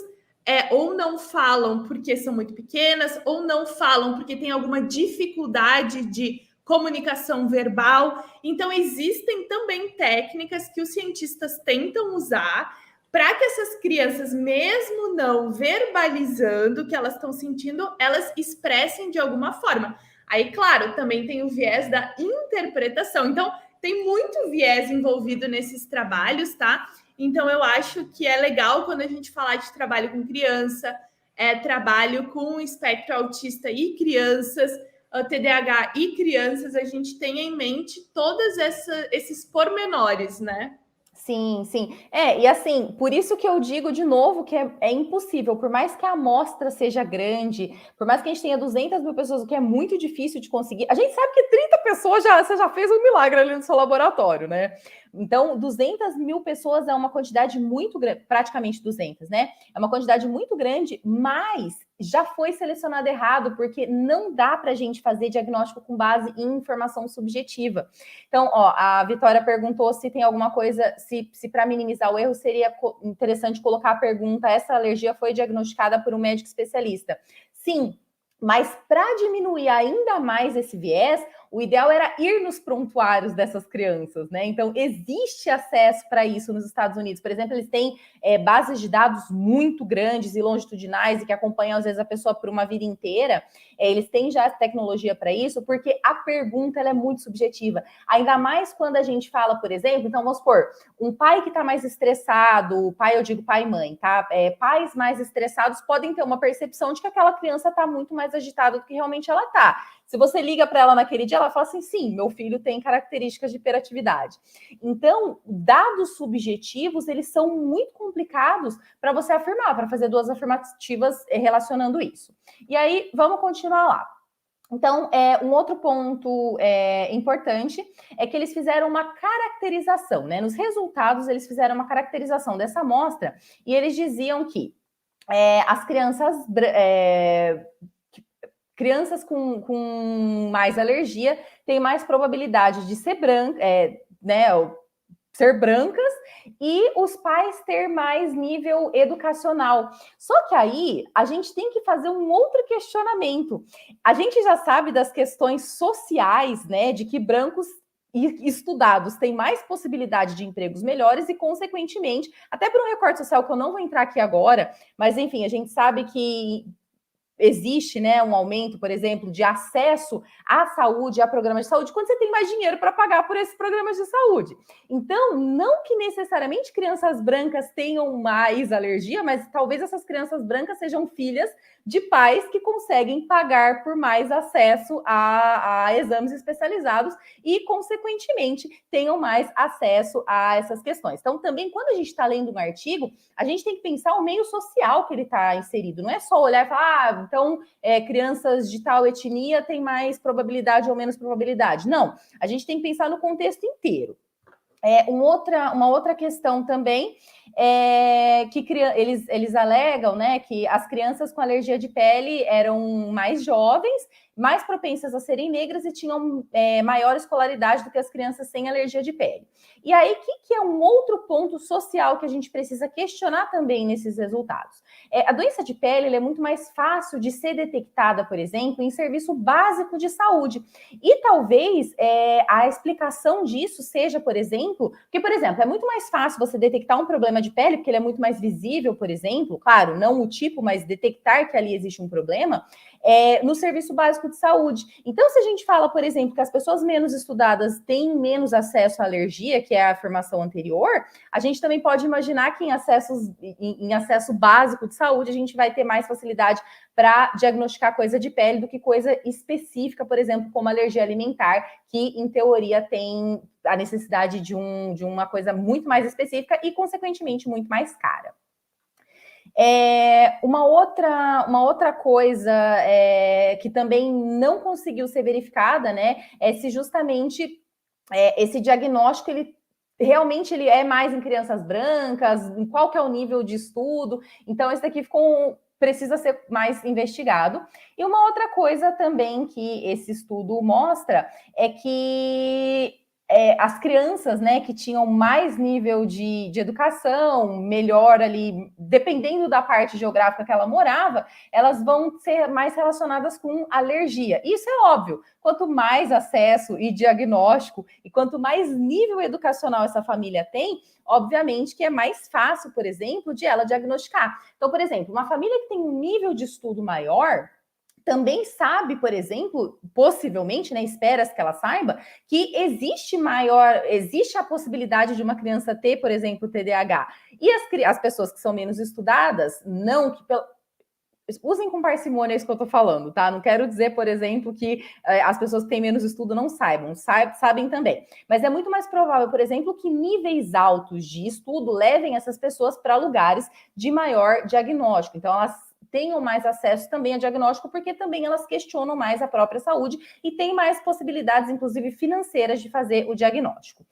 S1: ou não falam porque são muito pequenas, ou não falam porque tem alguma dificuldade de comunicação verbal. Então, existem também técnicas que os cientistas tentam usar para que essas crianças, mesmo não verbalizando o que elas estão sentindo, elas expressem de alguma forma. Aí, claro, também tem o viés da interpretação. Então, tem muito viés envolvido nesses trabalhos, tá? Então, eu acho que é legal quando a gente falar de trabalho com criança, trabalho com espectro autista e crianças, TDAH e crianças, a gente tenha em mente todos esses pormenores, né?
S2: Sim, sim. E assim, por isso que eu digo de novo que é impossível, por mais que a amostra seja grande, por mais que a gente tenha 200 mil pessoas, o que é muito difícil de conseguir. A gente sabe que 30 pessoas você já fez um milagre ali no seu laboratório, né? Então, 200 mil pessoas é uma quantidade muito grande, praticamente 200, né? É uma quantidade muito grande, mas já foi selecionado errado, porque não dá para a gente fazer diagnóstico com base em informação subjetiva. Então, a Vitória perguntou se tem alguma coisa, se para minimizar o erro seria interessante colocar a pergunta: essa alergia foi diagnosticada por um médico especialista? Sim, mas para diminuir ainda mais esse viés, o ideal era ir nos prontuários dessas crianças, né? Então, existe acesso para isso nos Estados Unidos. Por exemplo, eles têm bases de dados muito grandes e longitudinais e que acompanham, às vezes, a pessoa por uma vida inteira. Eles têm já tecnologia para isso, porque a pergunta ela é muito subjetiva. Ainda mais quando a gente fala, por exemplo, então vamos supor, um pai que está mais estressado, pai, eu digo pai e mãe, tá? Pais mais estressados podem ter uma percepção de que aquela criança está muito mais agitada do que realmente ela está. Se você liga para ela naquele dia, ela fala assim: sim, meu filho tem características de hiperatividade. Então, dados subjetivos, eles são muito complicados para você afirmar, para fazer 2 afirmativas relacionando isso. E aí, vamos continuar lá. Então, um outro ponto importante é que eles fizeram uma caracterização, né? Nos resultados, eles fizeram uma caracterização dessa amostra e eles diziam que as crianças com mais alergia têm mais probabilidade de ser branca, né? ser brancas e os pais ter mais nível educacional. Só que aí a gente tem que fazer um outro questionamento. A gente já sabe das questões sociais, né, de que brancos e estudados têm mais possibilidade de empregos melhores e, consequentemente, até por um recorte social que eu não vou entrar aqui agora, mas enfim, a gente sabe que existe, né, um aumento, por exemplo, de acesso à saúde, a programas de saúde, quando você tem mais dinheiro para pagar por esses programas de saúde. Então, não que necessariamente crianças brancas tenham mais alergia, mas talvez essas crianças brancas sejam filhas de pais que conseguem pagar por mais acesso a exames especializados e, consequentemente, tenham mais acesso a essas questões. Então, também, quando a gente está lendo um artigo, a gente tem que pensar o meio social que ele está inserido. Não é só olhar e falar, então, crianças de tal etnia têm mais probabilidade ou menos probabilidade. Não, a gente tem que pensar no contexto inteiro. Uma outra questão também é que eles alegam, né, que as crianças com alergia de pele eram mais jovens, mais propensas a serem negras e tinham maior escolaridade do que as crianças sem alergia de pele. E aí, o que é um outro ponto social que a gente precisa questionar também nesses resultados? A doença de pele é muito mais fácil de ser detectada, por exemplo, em serviço básico de saúde. E talvez a explicação disso seja, por exemplo, porque, por exemplo, é muito mais fácil você detectar um problema de pele, porque ele é muito mais visível, por exemplo, claro, não o tipo, mas detectar que ali existe um problema, no serviço básico de saúde. Então, se a gente fala, por exemplo, que as pessoas menos estudadas têm menos acesso à alergia, que é a afirmação anterior, a gente também pode imaginar que em acesso básico de saúde, a gente vai ter mais facilidade para diagnosticar coisa de pele do que coisa específica, por exemplo, como alergia alimentar, que em teoria tem a necessidade de uma coisa muito mais específica e, consequentemente, muito mais cara. Uma outra coisa que também não conseguiu ser verificada, né, é se justamente esse diagnóstico ele é mais em crianças brancas, em qual que é o nível de estudo. Então, esse daqui precisa ser mais investigado. E uma outra coisa também que esse estudo mostra é que as crianças, né, que tinham mais nível de educação, melhor ali, dependendo da parte geográfica que ela morava, elas vão ser mais relacionadas com alergia. Isso é óbvio. Quanto mais acesso e diagnóstico, e quanto mais nível educacional essa família tem, obviamente que é mais fácil, por exemplo, de ela diagnosticar. Então, por exemplo, uma família que tem um nível de estudo maior, também sabe, por exemplo, possivelmente, né, espera-se que ela saiba, que existe a possibilidade de uma criança ter, por exemplo, TDAH. E as pessoas que são menos estudadas, usem com parcimônia isso que eu tô falando, tá? Não quero dizer, por exemplo, que as pessoas que têm menos estudo não saibam, sabem também. Mas é muito mais provável, por exemplo, que níveis altos de estudo levem essas pessoas para lugares de maior diagnóstico. Então, elas tenham mais acesso também a diagnóstico, porque também elas questionam mais a própria saúde e têm mais possibilidades, inclusive financeiras, de fazer o diagnóstico.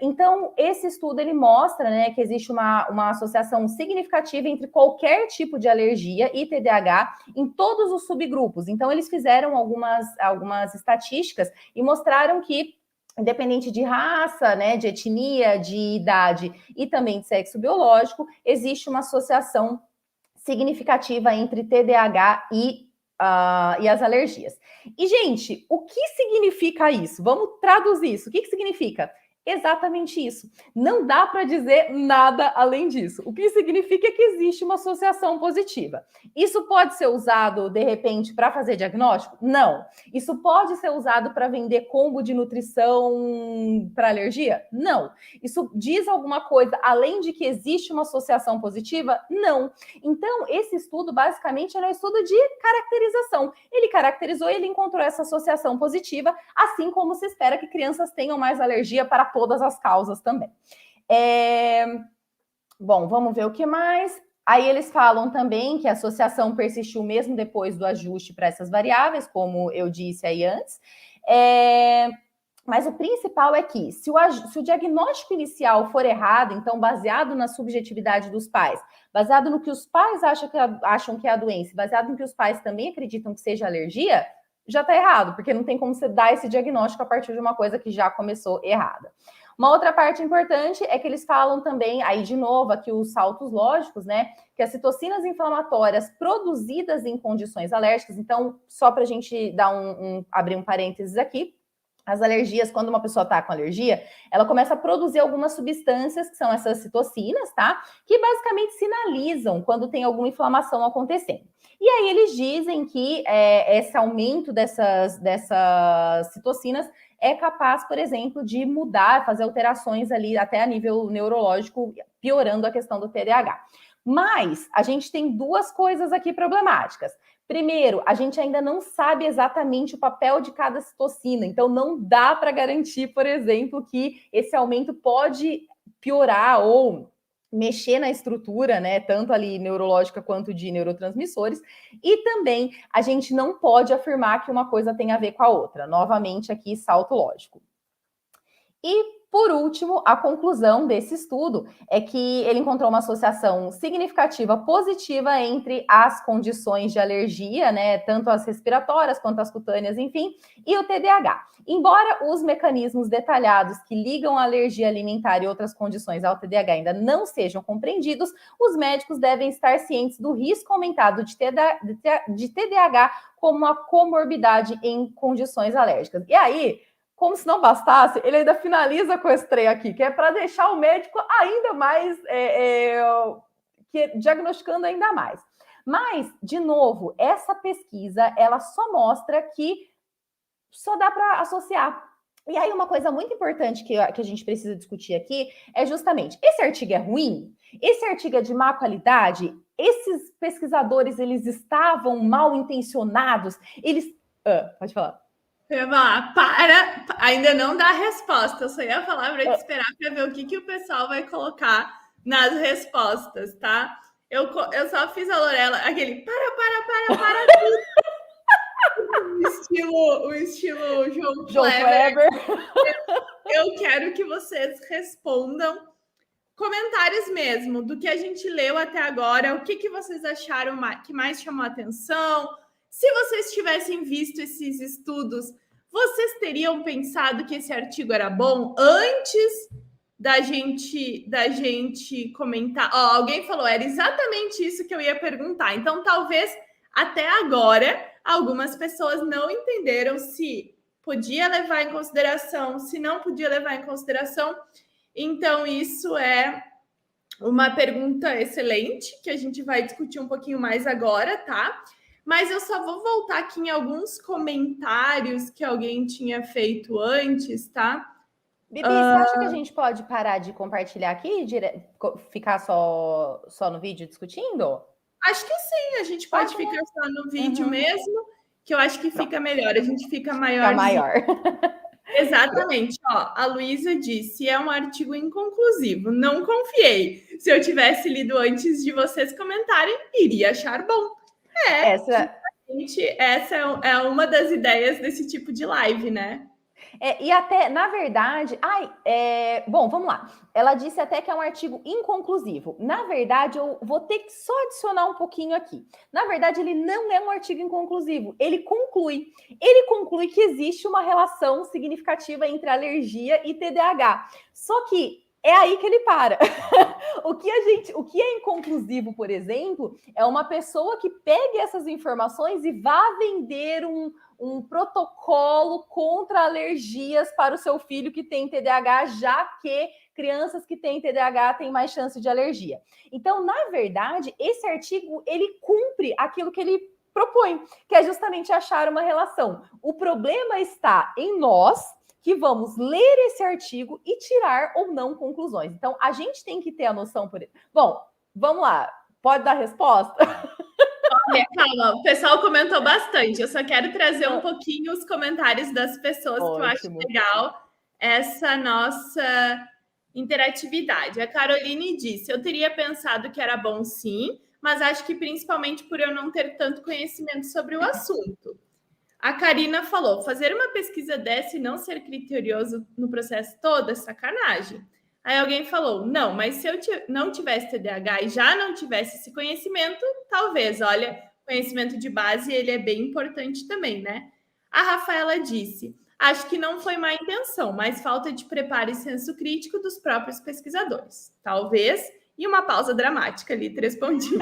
S2: Então, esse estudo ele mostra, né, que existe uma associação significativa entre qualquer tipo de alergia e TDAH em todos os subgrupos. Então, eles fizeram algumas estatísticas e mostraram que, independente de raça, né, de etnia, de idade e também de sexo biológico, existe uma associação significativa entre TDAH e as alergias. E, gente, o que significa isso? Vamos traduzir isso. O que significa? Exatamente isso. Não dá para dizer nada além disso. O que significa é que existe uma associação positiva. Isso pode ser usado, de repente, para fazer diagnóstico? Não. Isso pode ser usado para vender combo de nutrição para alergia? Não. Isso diz alguma coisa além de que existe uma associação positiva? Não. Então, esse estudo, basicamente, é um estudo de caracterização. Ele caracterizou e ele encontrou essa associação positiva, assim como se espera que crianças tenham mais alergia para todas as causas também. Bom, vamos ver o que mais. Aí eles falam também que a associação persistiu mesmo depois do ajuste para essas variáveis, como eu disse aí antes. Mas o principal é que, se o diagnóstico inicial for errado, então baseado na subjetividade dos pais, baseado no que os pais acham que é a doença, baseado no que os pais também acreditam que seja alergia, já está errado, porque não tem como você dar esse diagnóstico a partir de uma coisa que já começou errada. Uma outra parte importante é que eles falam também, aí de novo, aqui os saltos lógicos, né? Que as citocinas inflamatórias produzidas em condições alérgicas, então, só para a gente dar abrir um parênteses aqui, as alergias, quando uma pessoa está com alergia, ela começa a produzir algumas substâncias, que são essas citocinas, tá? Que basicamente sinalizam quando tem alguma inflamação acontecendo. E aí eles dizem que esse aumento dessas citocinas é capaz, por exemplo, de mudar, fazer alterações ali até a nível neurológico, piorando a questão do TDAH. Mas a gente tem duas coisas aqui problemáticas. Primeiro, a gente ainda não sabe exatamente o papel de cada citocina, então não dá para garantir, por exemplo, que esse aumento pode piorar ou mexer na estrutura, né, tanto ali neurológica quanto de neurotransmissores, e também a gente não pode afirmar que uma coisa tem a ver com a outra. Novamente aqui, salto lógico. E por último, a conclusão desse estudo é que ele encontrou uma associação significativa positiva entre as condições de alergia, né, tanto as respiratórias quanto as cutâneas, enfim, e o TDAH. Embora os mecanismos detalhados que ligam a alergia alimentar e outras condições ao TDAH ainda não sejam compreendidos, os médicos devem estar cientes do risco aumentado de TDAH como uma comorbidade em condições alérgicas. E aí, como se não bastasse, ele ainda finaliza com esse trem aqui, que é para deixar o médico ainda mais, diagnosticando ainda mais. Mas, de novo, essa pesquisa, ela só mostra que só dá para associar. E aí, uma coisa muito importante que a gente precisa discutir aqui é justamente, esse artigo é ruim? Esse artigo é de má qualidade? Esses pesquisadores, eles estavam mal intencionados? Eles... pode falar.
S1: Eu ia falar, ainda não dá a resposta. Eu só ia falar para te esperar para ver o que o pessoal vai colocar nas respostas, tá? Eu só fiz a Lorela, aquele para o estilo João Kleber. Eu quero que vocês respondam comentários mesmo do que a gente leu até agora, o que vocês acharam que mais chamou a atenção. Se vocês tivessem visto esses estudos, vocês teriam pensado que esse artigo era bom antes da gente comentar? Alguém falou, era exatamente isso que eu ia perguntar. Então, talvez até agora algumas pessoas não entenderam se podia levar em consideração, se não podia levar em consideração. Então, isso é uma pergunta excelente que a gente vai discutir um pouquinho mais agora, tá? Mas eu só vou voltar aqui em alguns comentários que alguém tinha feito antes, tá?
S2: Bibi, você acha que a gente pode parar de compartilhar aqui e ficar só no vídeo discutindo?
S1: Acho que sim, a gente pode ficar só no vídeo mesmo, que eu acho que fica melhor, a gente fica maior.
S2: Fica maior.
S1: Exatamente. A Luísa disse, é um artigo inconclusivo, não confiei. Se eu tivesse lido antes de vocês comentarem, iria achar bom. Essa é uma das ideias desse tipo de live, né?
S2: E até, na verdade... bom, vamos lá. Ela disse até que é um artigo inconclusivo. Na verdade, eu vou ter que só adicionar um pouquinho aqui. Na verdade, ele não é um artigo inconclusivo. Ele conclui que existe uma relação significativa entre alergia e TDAH. Só que é aí que ele para. O que é inconclusivo, por exemplo, é uma pessoa que pegue essas informações e vá vender um protocolo contra alergias para o seu filho que tem TDAH, já que crianças que têm TDAH têm mais chance de alergia. Então, na verdade, esse artigo, ele cumpre aquilo que ele propõe, que é justamente achar uma relação. O problema está em nós, que vamos ler esse artigo e tirar ou não conclusões. Então, a gente tem que ter a noção por isso. Bom, vamos lá. Pode dar resposta?
S1: Olha, calma, o pessoal comentou bastante. Eu só quero trazer um pouquinho os comentários das pessoas, que eu acho legal essa nossa interatividade. A Caroline disse, eu teria pensado que era bom sim, mas acho que principalmente por eu não ter tanto conhecimento sobre o assunto. A Karina falou, fazer uma pesquisa dessa e não ser criterioso no processo todo é sacanagem. Aí alguém falou, não, mas se eu não tivesse TDAH e já não tivesse esse conhecimento, talvez, olha, conhecimento de base, ele é bem importante também, né? A Rafaela disse, Acho que não foi má intenção, mas falta de preparo e senso crítico dos próprios pesquisadores. Talvez, e uma pausa dramática ali, 3 pontinhos.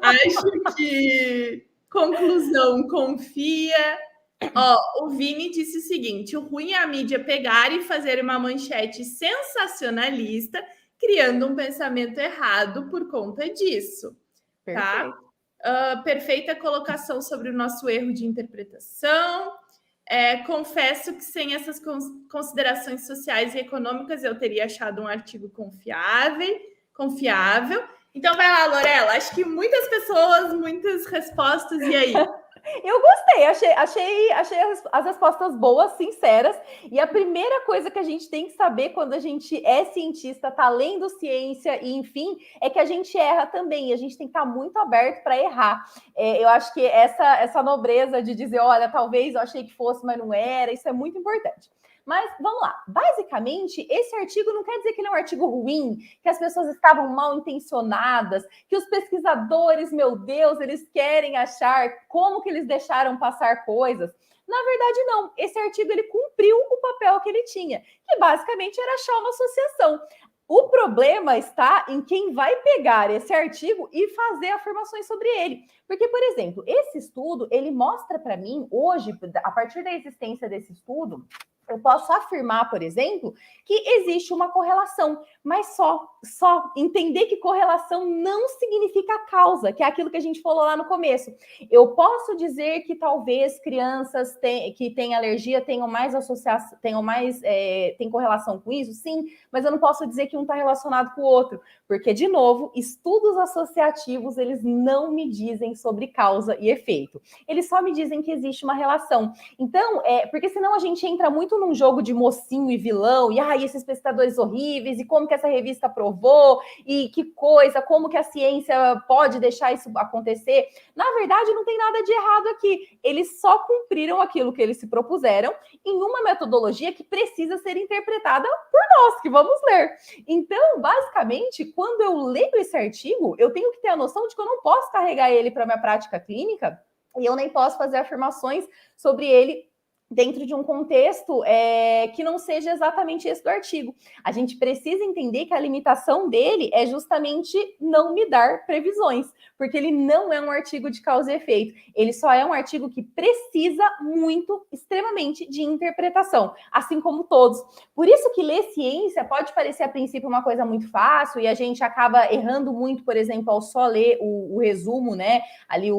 S1: Acho que, conclusão, confia. Ó, o Vini disse o seguinte: o ruim é a mídia pegar e fazer uma manchete sensacionalista, criando um pensamento errado por conta disso. Tá? Perfeita colocação sobre o nosso erro de interpretação. Confesso que sem essas considerações sociais e econômicas eu teria achado um artigo confiável. Então vai lá, Lorela. Acho que muitas pessoas, muitas respostas. E aí?
S2: Eu gostei, achei as respostas boas, sinceras. E a primeira coisa que a gente tem que saber quando a gente é cientista, tá lendo ciência e enfim, é que a gente erra também. E a gente tem que estar muito aberto para errar. Eu acho que essa nobreza de dizer, olha, talvez eu achei que fosse, mas não era, isso é muito importante. Mas vamos lá. Basicamente, esse artigo não quer dizer que ele é um artigo ruim, que as pessoas estavam mal intencionadas, que os pesquisadores, meu Deus, eles querem achar como que eles deixaram passar coisas. Na verdade, não. Esse artigo ele cumpriu o papel que ele tinha, que basicamente era achar uma associação. O problema está em quem vai pegar esse artigo e fazer afirmações sobre ele. Porque, por exemplo, esse estudo, ele mostra para mim, hoje, a partir da existência desse estudo, eu posso afirmar, por exemplo, que existe uma correlação, mas só entender que correlação não significa causa, que é aquilo que a gente falou lá no começo. Eu posso dizer que talvez crianças que têm alergia tenham mais associação, tem correlação com isso, sim, mas eu não posso dizer que um está relacionado com o outro, porque, de novo, estudos associativos, eles não me dizem sobre causa e efeito. Eles só me dizem que existe uma relação. Então, porque senão a gente entra muito num jogo de mocinho e vilão, e esses pesquisadores horríveis, e como que essa revista provou, e que coisa, como que a ciência pode deixar isso acontecer. Na verdade, não tem nada de errado aqui. Eles só cumpriram aquilo que eles se propuseram em uma metodologia que precisa ser interpretada por nós, que vamos ler. Então, basicamente, quando eu leio esse artigo, eu tenho que ter a noção de que eu não posso carregar ele para a minha prática clínica, e eu nem posso fazer afirmações sobre ele dentro de um contexto que não seja exatamente esse do artigo. A gente precisa entender que a limitação dele é justamente não me dar previsões, porque ele não é um artigo de causa e efeito. Ele só é um artigo que precisa muito, extremamente, de interpretação, assim como todos. Por isso que ler ciência pode parecer, a princípio, uma coisa muito fácil, e a gente acaba errando muito, por exemplo, ao só ler o resumo, né? Ali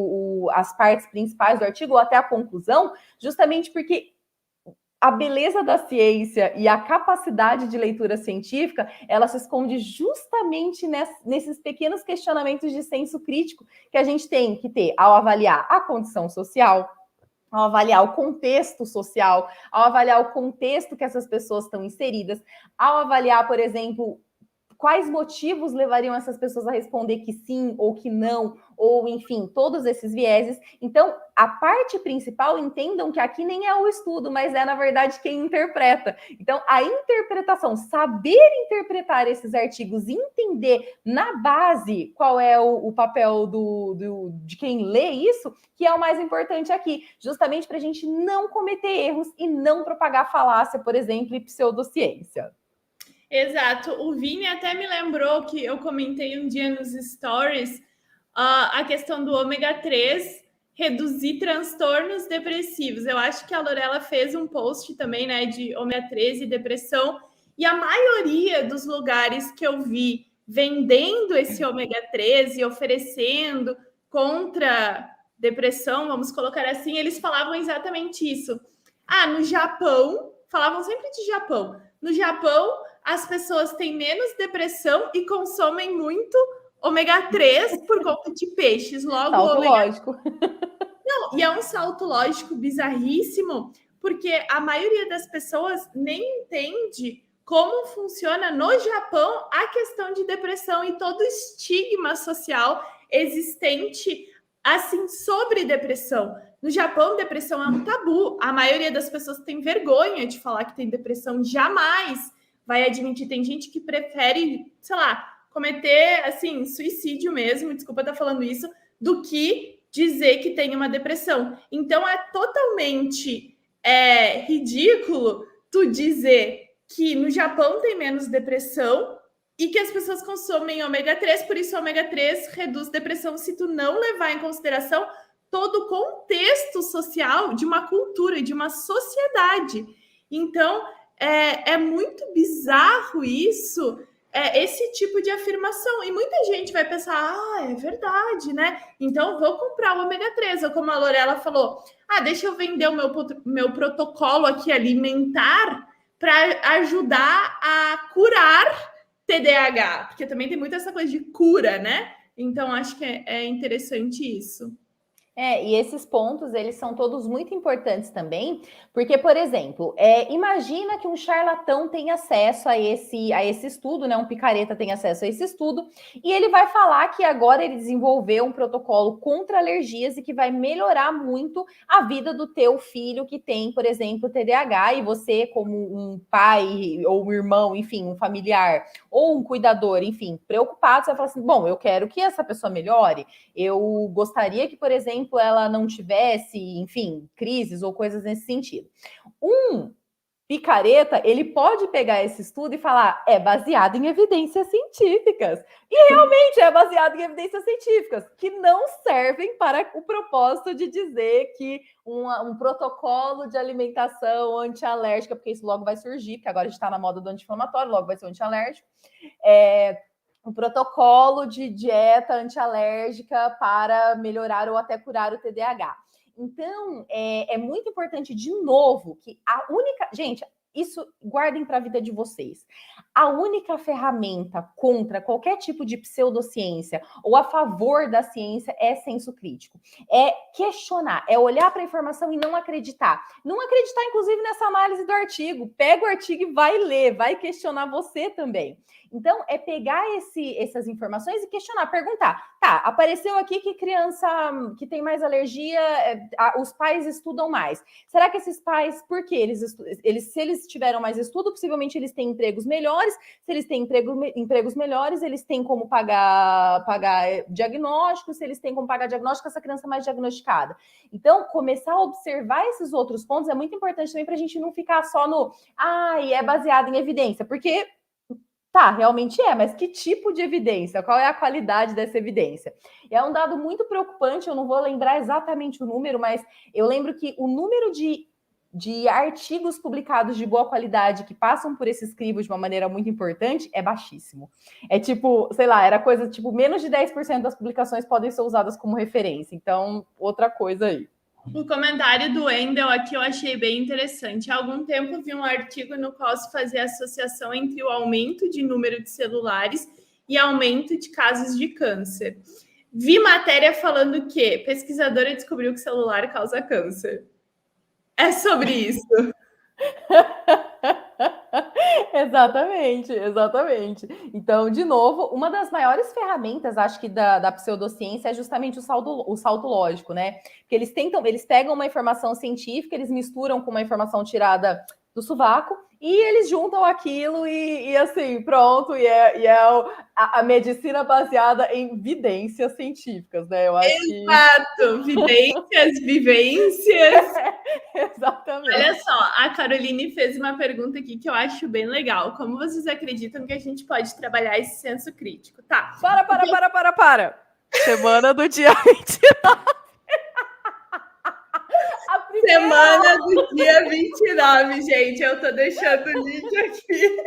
S2: as partes principais do artigo, ou até a conclusão, justamente porque a beleza da ciência e a capacidade de leitura científica, ela se esconde justamente nesses pequenos questionamentos de senso crítico que a gente tem que ter ao avaliar a condição social, ao avaliar o contexto social, ao avaliar o contexto que essas pessoas estão inseridas, ao avaliar, por exemplo, quais motivos levariam essas pessoas a responder que sim ou que não, ou enfim, todos esses vieses. Então, a parte principal, entendam que aqui nem é o estudo, mas é, na verdade, quem interpreta. Então, a interpretação, saber interpretar esses artigos, entender na base qual é o papel de quem lê isso, que é o mais importante aqui, justamente para a gente não cometer erros e não propagar falácia, por exemplo, e pseudociência.
S1: Exato. O Vini até me lembrou que eu comentei um dia nos stories a questão do ômega 3 reduzir transtornos depressivos. Eu acho que a Lorela fez um post também, né, de ômega 3 e depressão, e a maioria dos lugares que eu vi vendendo esse ômega 3 e oferecendo contra depressão, vamos colocar assim, eles falavam exatamente isso. No Japão, falavam sempre de Japão. No Japão, as pessoas têm menos depressão e consomem muito ômega 3 por conta de peixes. Logo,
S2: salto lógico.
S1: Não, e é um salto lógico bizarríssimo, porque a maioria das pessoas nem entende como funciona no Japão a questão de depressão e todo o estigma social existente assim sobre depressão. No Japão, depressão é um tabu. A maioria das pessoas tem vergonha de falar que tem depressão, jamais vai admitir. Tem gente que prefere, sei lá, cometer assim suicídio mesmo, desculpa estar falando isso, do que dizer que tem uma depressão. Então é totalmente é ridículo tu dizer que no Japão tem menos depressão e que as pessoas consomem ômega 3, por isso o ômega 3 reduz depressão se tu não levar em consideração todo o contexto social de uma cultura, de uma sociedade. Então, é muito bizarro isso, esse tipo de afirmação. E muita gente vai pensar, é verdade, né? Então, vou comprar o ômega 3. Ou como a Lorela falou, deixa eu vender o meu protocolo aqui alimentar para ajudar a curar TDAH, porque também tem muito essa coisa de cura, né? Então, acho que é interessante isso.
S2: E esses pontos, eles são todos muito importantes também, porque, por exemplo, imagina que um charlatão tem acesso a esse estudo, né? Um picareta tem acesso a esse estudo, e ele vai falar que agora ele desenvolveu um protocolo contra alergias e que vai melhorar muito a vida do teu filho que tem, por exemplo, TDAH, e você, como um pai ou um irmão, enfim, um familiar, ou um cuidador, enfim, preocupado, você vai falar assim, bom, eu quero que essa pessoa melhore, eu gostaria que, por exemplo, ela não tivesse, enfim, crises ou coisas nesse sentido. Um picareta, ele pode pegar esse estudo e falar, é baseado em evidências científicas. E realmente é baseado em evidências científicas, que não servem para o propósito de dizer que um protocolo de alimentação antialérgica, porque isso logo vai surgir, porque agora a gente está na moda do anti-inflamatório, logo vai ser antialérgico, um protocolo de dieta antialérgica para melhorar ou até curar o TDAH. Então, é muito importante, de novo, que a única... Gente, isso guardem para a vida de vocês. A única ferramenta contra qualquer tipo de pseudociência ou a favor da ciência é senso crítico. É questionar, é olhar para a informação e não acreditar. Não acreditar, inclusive, nessa análise do artigo. Pega o artigo e vai ler, vai questionar você também. Então, é pegar essas informações e questionar, perguntar. Tá, apareceu aqui que criança que tem mais alergia, os pais estudam mais. Será que esses pais, por quê? Se eles tiveram mais estudo, possivelmente eles têm empregos melhores. Se eles têm empregos melhores, eles têm como pagar diagnóstico. Se eles têm como pagar diagnóstico, essa criança é mais diagnosticada. Então, começar a observar esses outros pontos é muito importante também para a gente não ficar só no é baseado em evidência, porque tá, realmente mas que tipo de evidência? Qual é a qualidade dessa evidência? E é um dado muito preocupante, eu não vou lembrar exatamente o número, mas eu lembro que o número de artigos publicados de boa qualidade que passam por esses crivos de uma maneira muito importante é baixíssimo. É tipo, sei lá, era coisa tipo, menos de 10% das publicações podem ser usadas como referência. Então, outra coisa aí.
S1: O comentário do Wendel aqui eu achei bem interessante. Há algum tempo vi um artigo no qual se fazia associação entre o aumento de número de celulares e aumento de casos de câncer. Vi matéria falando que pesquisadora descobriu que celular causa câncer. É sobre isso.
S2: Exatamente. Então, de novo, uma das maiores ferramentas, acho que da pseudociência é justamente o salto lógico, né? Porque eles pegam uma informação científica, eles misturam com uma informação tirada do sovaco e eles juntam aquilo e assim, pronto, a medicina baseada em evidências científicas, né? Eu acho
S1: Exato, vivências.
S2: Exatamente.
S1: Olha só, a Caroline fez uma pergunta aqui que eu acho bem legal. Como vocês acreditam que a gente pode trabalhar esse senso crítico? Tá.
S3: Para. Semana do dia 29.
S1: Semana do dia 29, gente. Eu tô deixando o link aqui.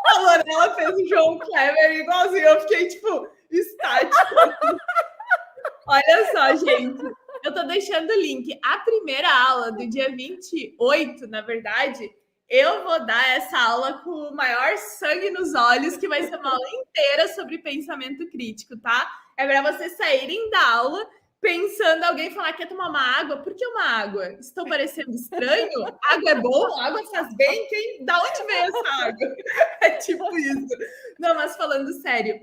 S1: A Lorela fez o João Kleber igualzinho. Eu fiquei, tipo, estática. Olha só, gente. Eu tô deixando o link. A primeira aula do dia 28, na verdade, eu vou dar essa aula com o maior sangue nos olhos, que vai ser uma aula inteira sobre pensamento crítico, tá? É para vocês saírem da aula pensando, alguém falar que quer tomar uma água. Por que uma água? Estou parecendo estranho? Água é bom? Água faz bem? Da onde veio essa água? É tipo isso. Não, mas falando sério,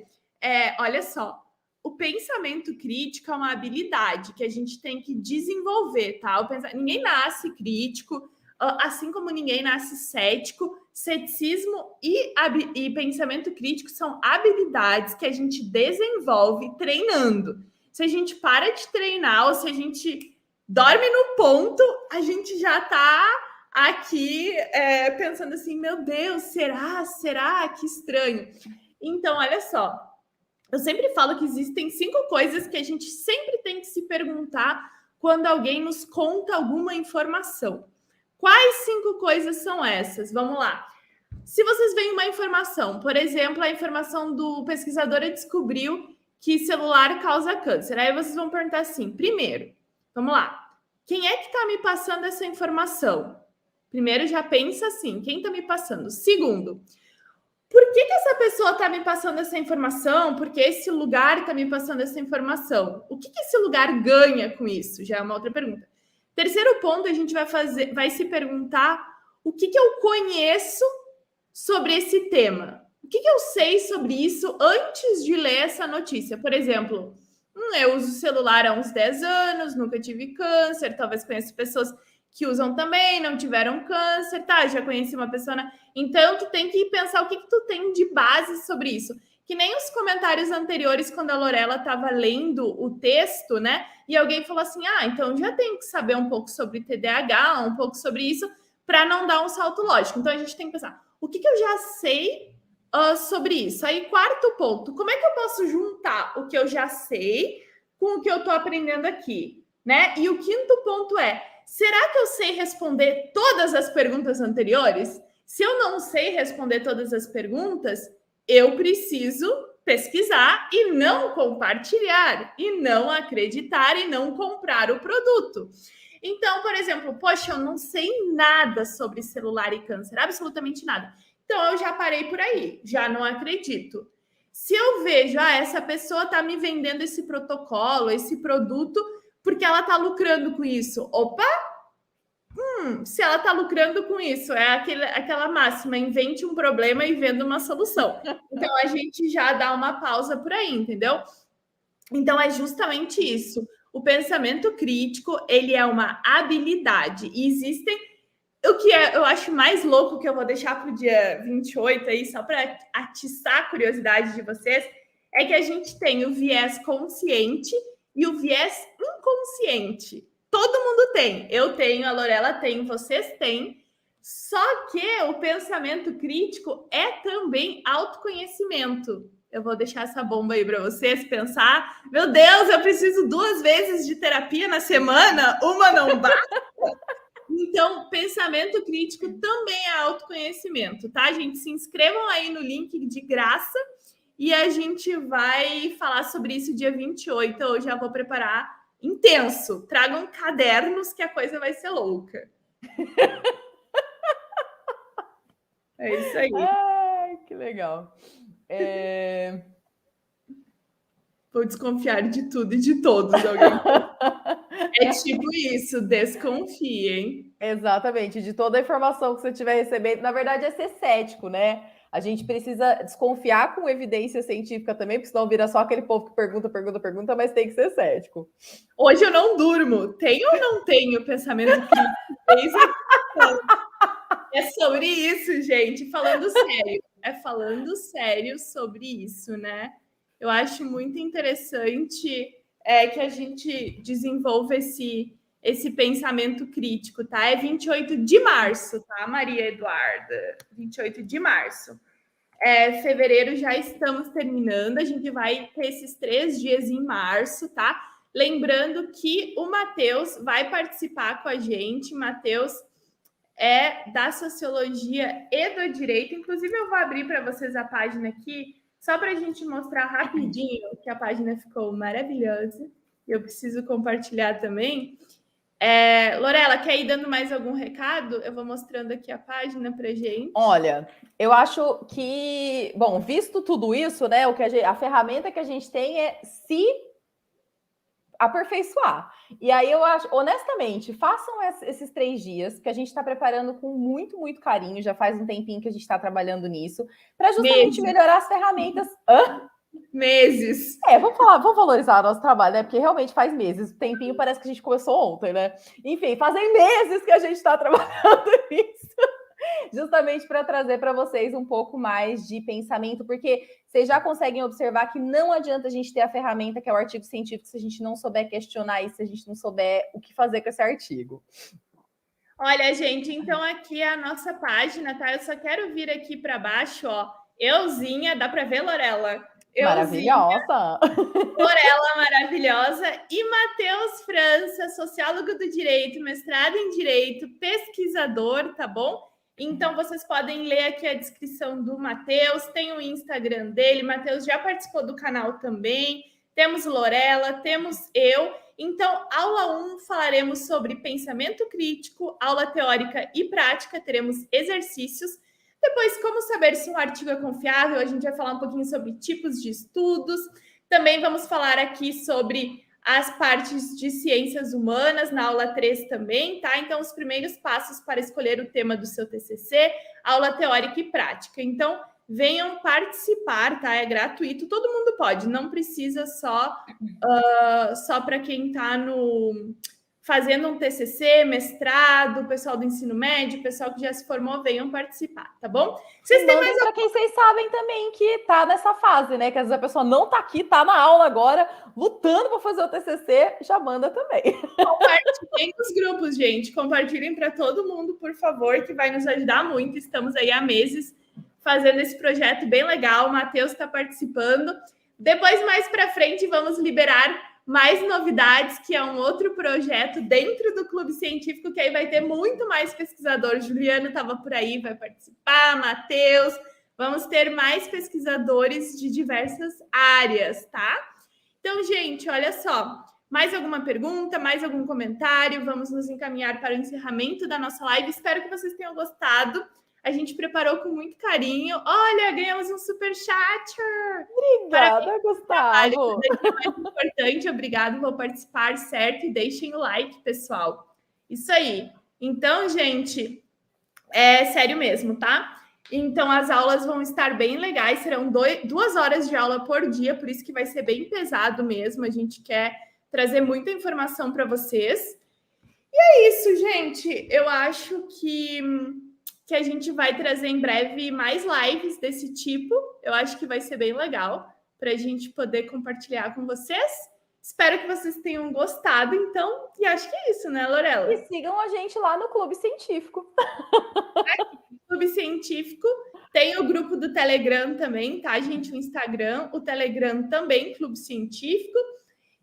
S1: olha só. O pensamento crítico é uma habilidade que a gente tem que desenvolver, tá? Ninguém nasce crítico, assim como ninguém nasce cético. Ceticismo e pensamento crítico são habilidades que a gente desenvolve treinando. Se a gente para de treinar ou se a gente dorme no ponto, a gente já tá aqui pensando assim, meu Deus, será? Que estranho. Então, olha só, eu sempre falo que existem 5 coisas que a gente sempre tem que se perguntar quando alguém nos conta alguma informação. Quais 5 coisas são essas? Vamos lá. Se vocês veem uma informação, por exemplo, a informação do pesquisador descobriu que celular causa câncer. Aí vocês vão perguntar assim, primeiro, vamos lá, quem é que está me passando essa informação? Primeiro, já pensa assim, quem está me passando? Segundo, por que essa pessoa está me passando essa informação? Por que esse lugar está me passando essa informação? O que esse lugar ganha com isso? Já é uma outra pergunta. Terceiro ponto, a gente vai se perguntar o que eu conheço sobre esse tema. O que eu sei sobre isso antes de ler essa notícia? Por exemplo, eu uso celular há uns 10 anos, nunca tive câncer, talvez conheça pessoas que usam também, não tiveram câncer, tá? Já conheci uma pessoa... Então, tu tem que pensar o que tu tem de base sobre isso. Que nem os comentários anteriores, quando a Lorela estava lendo o texto, né? E alguém falou assim, então já tem que saber um pouco sobre TDAH, um pouco sobre isso, para não dar um salto lógico. Então, a gente tem que pensar, o que eu já sei sobre isso? Aí, quarto ponto, como é que eu posso juntar o que eu já sei com o que eu estou aprendendo aqui, né? E o quinto ponto será que eu sei responder todas as perguntas anteriores? Se eu não sei responder todas as perguntas, eu preciso pesquisar e não compartilhar, e não acreditar e não comprar o produto. Então, por exemplo, poxa, eu não sei nada sobre celular e câncer, absolutamente nada. Então, eu já parei por aí, já não acredito. Se eu vejo, essa pessoa está me vendendo esse protocolo, esse produto, porque ela está lucrando com isso. Opa! Se ela está lucrando com isso, aquela máxima, invente um problema e venda uma solução. Então, a gente já dá uma pausa por aí, entendeu? Então, é justamente isso. O pensamento crítico, ele é uma habilidade. E existem... O que eu acho mais louco, que eu vou deixar para o dia 28 aí, só para atiçar a curiosidade de vocês, é que a gente tem o viés consciente e o viés inconsciente. Todo mundo tem. Eu tenho, a Lorela tem, vocês têm. Só que o pensamento crítico é também autoconhecimento. Eu vou deixar essa bomba aí para vocês pensar. Meu Deus, eu preciso 2 vezes de terapia na semana? Uma não basta? Então, pensamento crítico também é autoconhecimento, tá, gente? Se inscrevam aí no link de graça e a gente vai falar sobre isso dia 28. Eu já vou preparar intenso. Tragam cadernos que a coisa vai ser louca. É isso aí.
S2: Ai, que legal.
S1: Vou desconfiar de tudo e de todos. É tipo isso, desconfiem.
S2: Exatamente, de toda a informação que você estiver recebendo. Na verdade, é ser cético, né? A gente precisa desconfiar com evidência científica também, porque senão vira só aquele povo que pergunta, mas tem que ser cético.
S1: Hoje eu não durmo. Tenho ou não tenho pensamento crítico? É sobre isso, gente. Falando sério. Falando sério sobre isso, né? Eu acho muito interessante que a gente desenvolva esse pensamento crítico, tá? É 28 de março, tá, Maria Eduarda? 28 de março. Fevereiro já estamos terminando, a gente vai ter esses 3 dias em março, tá? Lembrando que o Matheus vai participar com a gente, Matheus é da Sociologia e do Direito, inclusive eu vou abrir para vocês a página aqui, só para a gente mostrar rapidinho que a página ficou maravilhosa, e eu preciso compartilhar também. Lorela, quer ir dando mais algum recado? Eu vou mostrando aqui a página para gente.
S2: Olha, eu acho que, bom, visto tudo isso, né, a ferramenta que a gente tem é se aperfeiçoar. E aí eu acho, honestamente, façam esses 3 dias que a gente está preparando com muito, muito carinho. Já faz um tempinho que a gente está trabalhando nisso, para justamente melhorar as ferramentas.
S1: Meses.
S2: Vamos valorizar o nosso trabalho, né? Porque realmente faz meses. O tempinho parece que a gente começou ontem, né? Enfim, fazem meses que a gente está trabalhando nisso. justamente para trazer para vocês um pouco mais de pensamento, porque vocês já conseguem observar que não adianta a gente ter a ferramenta que é o artigo científico se a gente não souber questionar isso, se a gente não souber o que fazer com esse artigo.
S1: Olha, gente, então aqui é a nossa página, tá? Eu só quero vir aqui para baixo, ó. Euzinha, dá para ver, Lorela? Euzinha,
S2: maravilhosa!
S1: Lorela maravilhosa e Matheus França, sociólogo do direito, mestrado em direito, pesquisador, tá bom? Então vocês podem ler aqui a descrição do Matheus, tem o Instagram dele, Matheus já participou do canal também, temos Lorela, temos eu. Então, aula 1 falaremos sobre pensamento crítico, aula teórica e prática, teremos exercícios. Depois, como saber se um artigo é confiável, a gente vai falar um pouquinho sobre tipos de estudos. Também vamos falar aqui sobre as partes de ciências humanas, na aula 3 também, tá? Então, os primeiros passos para escolher o tema do seu TCC, aula teórica e prática. Então, venham participar, tá? É gratuito, todo mundo pode, não precisa só para quem está fazendo um TCC, mestrado, pessoal do ensino médio, pessoal que já se formou, venham participar, tá bom?
S2: Vocês têm mais para quem vocês sabem também que tá nessa fase, né? Que às vezes a pessoa não tá aqui, tá na aula agora, lutando para fazer o TCC, já manda também.
S1: Compartilhem nos grupos, gente. Compartilhem para todo mundo, por favor, que vai nos ajudar muito. Estamos aí há meses fazendo esse projeto bem legal. O Matheus está participando. Depois, mais para frente, vamos liberar mais novidades, que é um outro projeto dentro do Clube Científico, que aí vai ter muito mais pesquisadores. Juliana estava por aí, vai participar, Matheus. Vamos ter mais pesquisadores de diversas áreas, tá? Então, gente, olha só. Mais alguma pergunta, mais algum comentário? Vamos nos encaminhar para o encerramento da nossa live. Espero que vocês tenham gostado. A gente preparou com muito carinho. Olha, ganhamos um superchat.
S2: Obrigada, Gustavo.
S1: É mais importante, obrigado, vou participar, certo? E deixem o like, pessoal. Isso aí. Então, gente, é sério mesmo, tá? Então, as aulas vão estar bem legais, serão 2 horas de aula por dia, por isso que vai ser bem pesado mesmo. A gente quer trazer muita informação para vocês. E é isso, gente. Eu acho que a gente vai trazer em breve mais lives desse tipo. Eu acho que vai ser bem legal para a gente poder compartilhar com vocês. Espero que vocês tenham gostado, então. E acho que é isso, né, Lorela?
S2: E sigam a gente lá no Clube Científico.
S1: Aqui, Clube Científico. Tem o grupo do Telegram também, tá, gente? O Instagram, o Telegram também, Clube Científico.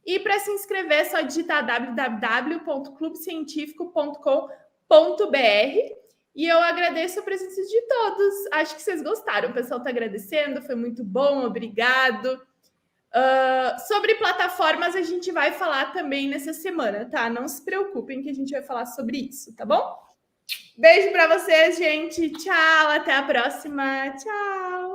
S1: E para se inscrever é só digitar www.clubecientifico.com.br. E eu agradeço a presença de todos. Acho que vocês gostaram. O pessoal está agradecendo, foi muito bom, obrigado. Sobre plataformas, a gente vai falar também nessa semana, tá? Não se preocupem que a gente vai falar sobre isso, tá bom? Beijo para vocês, gente. Tchau, até a próxima. Tchau.